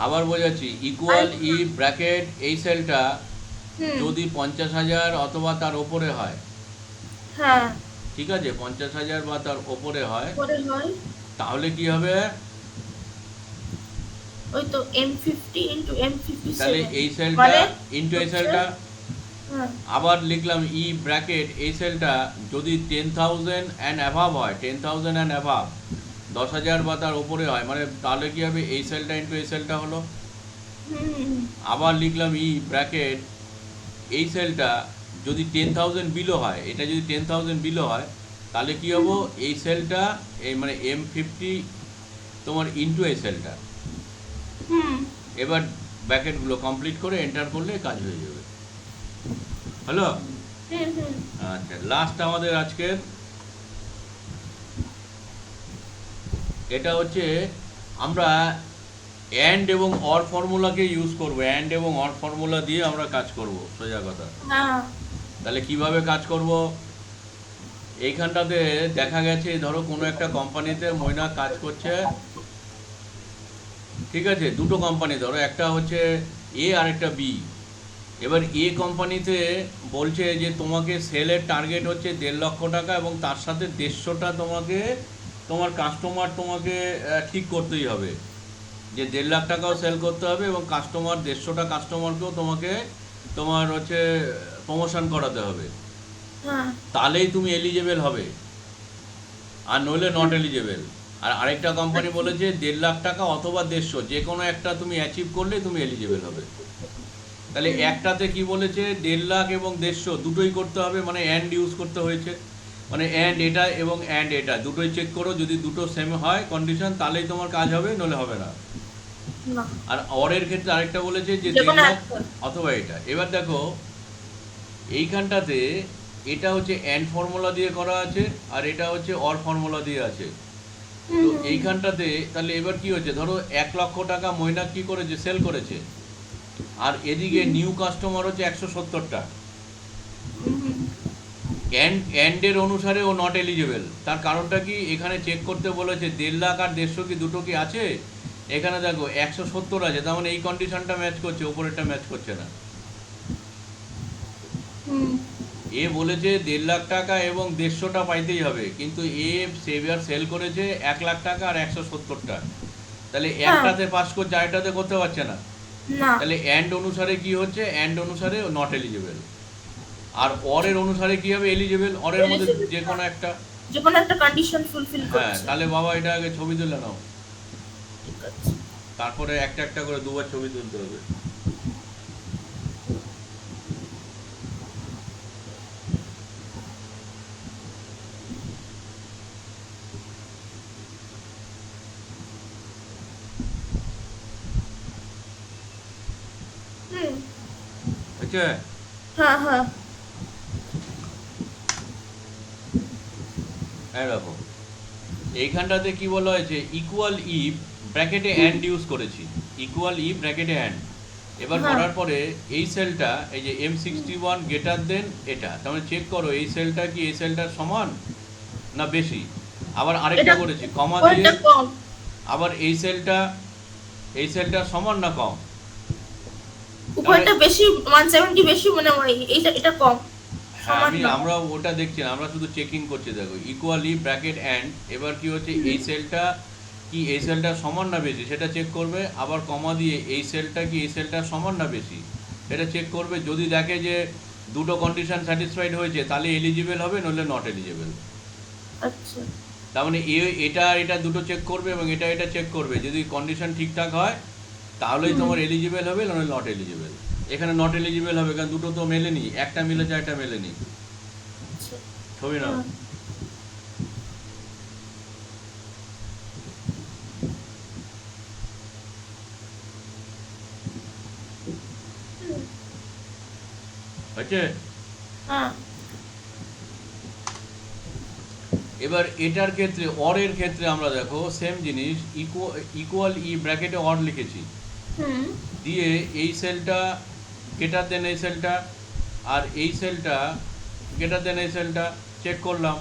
আবার বোঝাচ্ছি, ইকুয়াল ই ব্র্যাকেট এই সেলটা যদি 50,000 অথবা তার ওপরে হয়, হ্যাঁ। ঠিক আছে, 50,000 বা তার ওপরে হয়, পরে হয় তাহলে কি হবে? ওই তো M50 ইনটু M57, তাহলে এই সেলটা মানে ইনটু এই হচ্ছে, সেলটা। হ্যাঁ। আবার লিখলাম ই ব্র্যাকেট এই সেলটা যদি 10,000 অ্যান্ড অ্যাভাব হয়, 10,000 অ্যান্ড অ্যাভাব, 10,000 বা তার ওপরে হয়, মানে তাহলে কি হবে? এই সেলটা ইনটু এই সেলটা হলো। আবার লিখলাম ই ব্র্যাকেট এই সেলটা যদি 10,000 বিলো হয়, এটা যদি 10,000 বিলো হয়, তাহলে কি হবো? এই সেলটা, এই মানে M50 তোমার ইনটু এই সেলটা। হুম এবার ব্র্যাকেটগুলো কমপ্লিট করে এন্টার করলে কাজ হয়ে যাবে। হ্যালো, হুম হুম আচ্ছা, লাস্ট আমাদের আজকের এটা হচ্ছে আমরা অ্যান্ড এবং অর ফর্মুলাকে ইউজ করব। অ্যান্ড এবং অর ফর্মুলা দিয়ে আমরা কাজ করব, সোজা কথা। হ্যাঁ তাহলে কিভাবে কাজ করব? এইখানটাতে দেখা গেছে ধরো কোনো একটা কোম্পানিতে ময়না কাজ করছে, ঠিক আছে, দুটো কোম্পানি ধরো, একটা হচ্ছে এ আর একটা বি। এবার এ কোম্পানিতে বলছে যে তোমাকে সেলের টার্গেট হচ্ছে 1.5 লক্ষ টাকা এবং তার সাথে 150টা তোমাকে তোমার কাস্টমার তোমাকে ঠিক করতেই হবে, যে 1.5 লাখ টাকাও সেল করতে হবে এবং কাস্টমার 150টা কাস্টমারকেও তোমাকে তোমার হচ্ছে প্রমোশন করাতে হবে, হ্যাঁ তাহলেই তুমি এলিজেবল হবে, আর নইলে নট এলিজেবল। আর আরেকটা কোম্পানি বলেছে 1.5 লাখ টাকা অথবা 150, যে কোনো একটা তুমি অ্যাচিভ করলে তুমি এলিজেবল হবে। তাহলে একটাতে কি বলেছে 1.5 লাখ এবং 150 দুটোই করতে হবে, মানে অ্যান্ড ইউজ করতে হয়েছে, মানে অ্যান্ড এটা এবং অ্যান্ড এটা দুটোই চেক করো, যদি দুটো সেম হয় কন্ডিশন তাহলেই তোমার কাজ হবে, নলে হবে না। না আর অরের ক্ষেত্রে আরেকটা বলেছে যে যে 1.5 কোনো লাখ একটা। অথবা এটা। এবার দেখো এইখানটাতে এটা হচ্ছে অ্যান্ড ফর্মুলা দিয়ে করা আছে আর এটা হচ্ছে অর ফর্মুলা দিয়ে আছে। তো এইখানটাতে তাহলে এবার কি হচ্ছে, ধরো 1 লক্ষ টাকা মৈনাক কি করেছে, সেল করেছে, আর এদিকে নিউ কাস্টমার হচ্ছে 170টা। অ্যান্ডের অনুসারে ও নট এলিজেবল। তার কারণটা কি, এখানে চেক করতে বলেছে 1.5 লাখ আর 150 কি দুটো কি আছে, এখানে দেখো 170 আছে, তার মানে এই কন্ডিশনটা ম্যাচ করছে, ওপরেরটা ম্যাচ করছে না। এ বলেছে 1.5 লাখ টাকা এবং 150টা পাইতেই হবে, কিন্তু এ সেভিয়ার সেল করেছে 1 লাখ টাকা আর 170টা, তাহলে একটাতে পাস করছে আরেকটাতে করতে পারছে না। না তাহলে অ্যান্ড অনুসারে কি হচ্ছে, অ্যান্ড অনুসারে নট এলিজেবল, আর অরের অনুসারে কি হবে, এলিজেবল। অরের মধ্যে যে কোনো একটা, যে কোনো একটা কন্ডিশন ফুলফিল হ্যাঁ। করছে। তাহলে বাবা এটা আগে ছবি তুলে নাও, ঠিক আছে। তারপরে একটা একটা করে দুবার ছবি তুলতে হবে। হুম আচ্ছা, হ্যাঁ হ্যাঁ হ্যাঁ দেখো এইখানটাতে কি বলা হয়েছে, ইকুয়াল ইফ ব্র্যাকেটে অ্যান্ড ইউজ করেছি, ইকুয়াল ইফ ব্র্যাকেটে অ্যান্ড। এবার হ্যাঁ। করার পরে এই সেলটা, এই যে M61 গ্রেটার দেন এটা, তার মানে চেক করো এই সেলটা কি এই সেলটার সমান না বেশি। আবার আরেকটা এটা করেছি কমা দিয়ে, ওইটা কম। আবার এই সেলটা সমান না কম। উপরটা বেশি 170 বেশি মনে হয়, এইটা এটা কম। হ্যাঁ, সমান না। আমরা ওটা দেখছি না, আমরা শুধু চেকিং করছি। দেখো ইকুয়ালি ব্র্যাকেট অ্যান্ড, এবার কি হচ্ছে এই সেলটা কি এই সেলটা সমান না বেশি সেটা চেক করবে, আবার কমা দিয়ে এই সেলটা কি এই সেলটা সমান না বেশি এটা চেক করবে। যদি দেখে যে দুটো কন্ডিশন স্যাটিসফাইড হয়েছে তাহলে এলিজিবল হবে, নইলে নট এলিজিবল। আচ্ছা তার মানে এটা আর এটা দুটো চেক করবে এবং এটা এটা চেক করবে, যদি কন্ডিশন ঠিকঠাক হয় তাহলেই তোমার এলিজিবল হবে, নইলে নট এলিজিবল। এখানে নট এলিজিবল হবে কারণ দুটো তো মেলেনি, একটা মিলেছে একটা মেলেনি। আচ্ছা ছবি নাও। হ্যাঁ। হচ্ছে হ্যাঁ এবার এটার ক্ষেত্রে অরের ক্ষেত্রে আমরা দেখো সেম জিনিস, ইকুয়াল ই ব্র্যাকেটে অর লিখেছি, হুম দিয়ে এই সেলটা গ্রেটার দেন এই সেলটা আর এই সেলটা গ্রেটার দেন এই সেলটা চেক করলাম,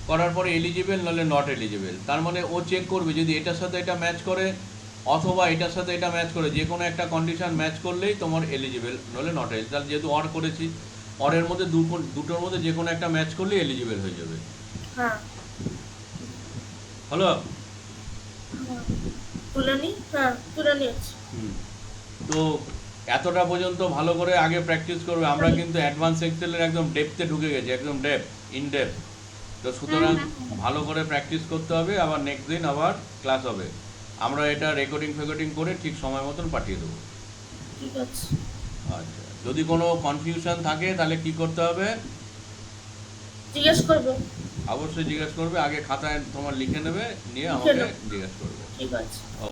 করার পরে এলিজিবল নাহলে নট এলিজিবল। তার মানে ও চেক করবে যদি এটার সাথে এটা ম্যাচ করে অথবা এটার সাথে এটা ম্যাচ করে, যে কোনো একটা কন্ডিশন ম্যাচ করলেই তোমার এলিজিবল, নাহলে নট এলিজিবল। তাহলে যেহেতু অর করেছি, অরের মধ্যে দুটোর মধ্যে যে কোনো একটা ম্যাচ করলেই এলিজিবল হয়ে যাবে। হ্যাঁ হলো? হ্যাঁ। তুলে নি, হ্যাঁ তুলে নিয়েছি। তো এতটা পর্যন্ত ভালো করে আগে প্র্যাকটিস করবে। আমরা কিন্তু অ্যাডভান্স এক্সেলের একদম ডেপথে ঢুকে গেছি, একদম ইন ডেপথ। তো সুতরাং ভালো করে প্র্যাকটিস করতে হবে, আবার নেক্সট দিন আবার ক্লাস হবে। আমরা এটা রেকর্ডিং করে ঠিক সময় মতন পাঠিয়ে দেবো। ঠিক আছে। আচ্ছা, যদি কোনো কনফিউশন থাকে তাহলে কি করতে হবে? জিজ্ঞেস করবো। অবশ্যই জিজ্ঞেস করবে, আগে খাতায় তোমার লিখে নেবে, নিয়ে লিখে আমাকে নেবো। জিজ্ঞেস করবে। ঠিক আছে।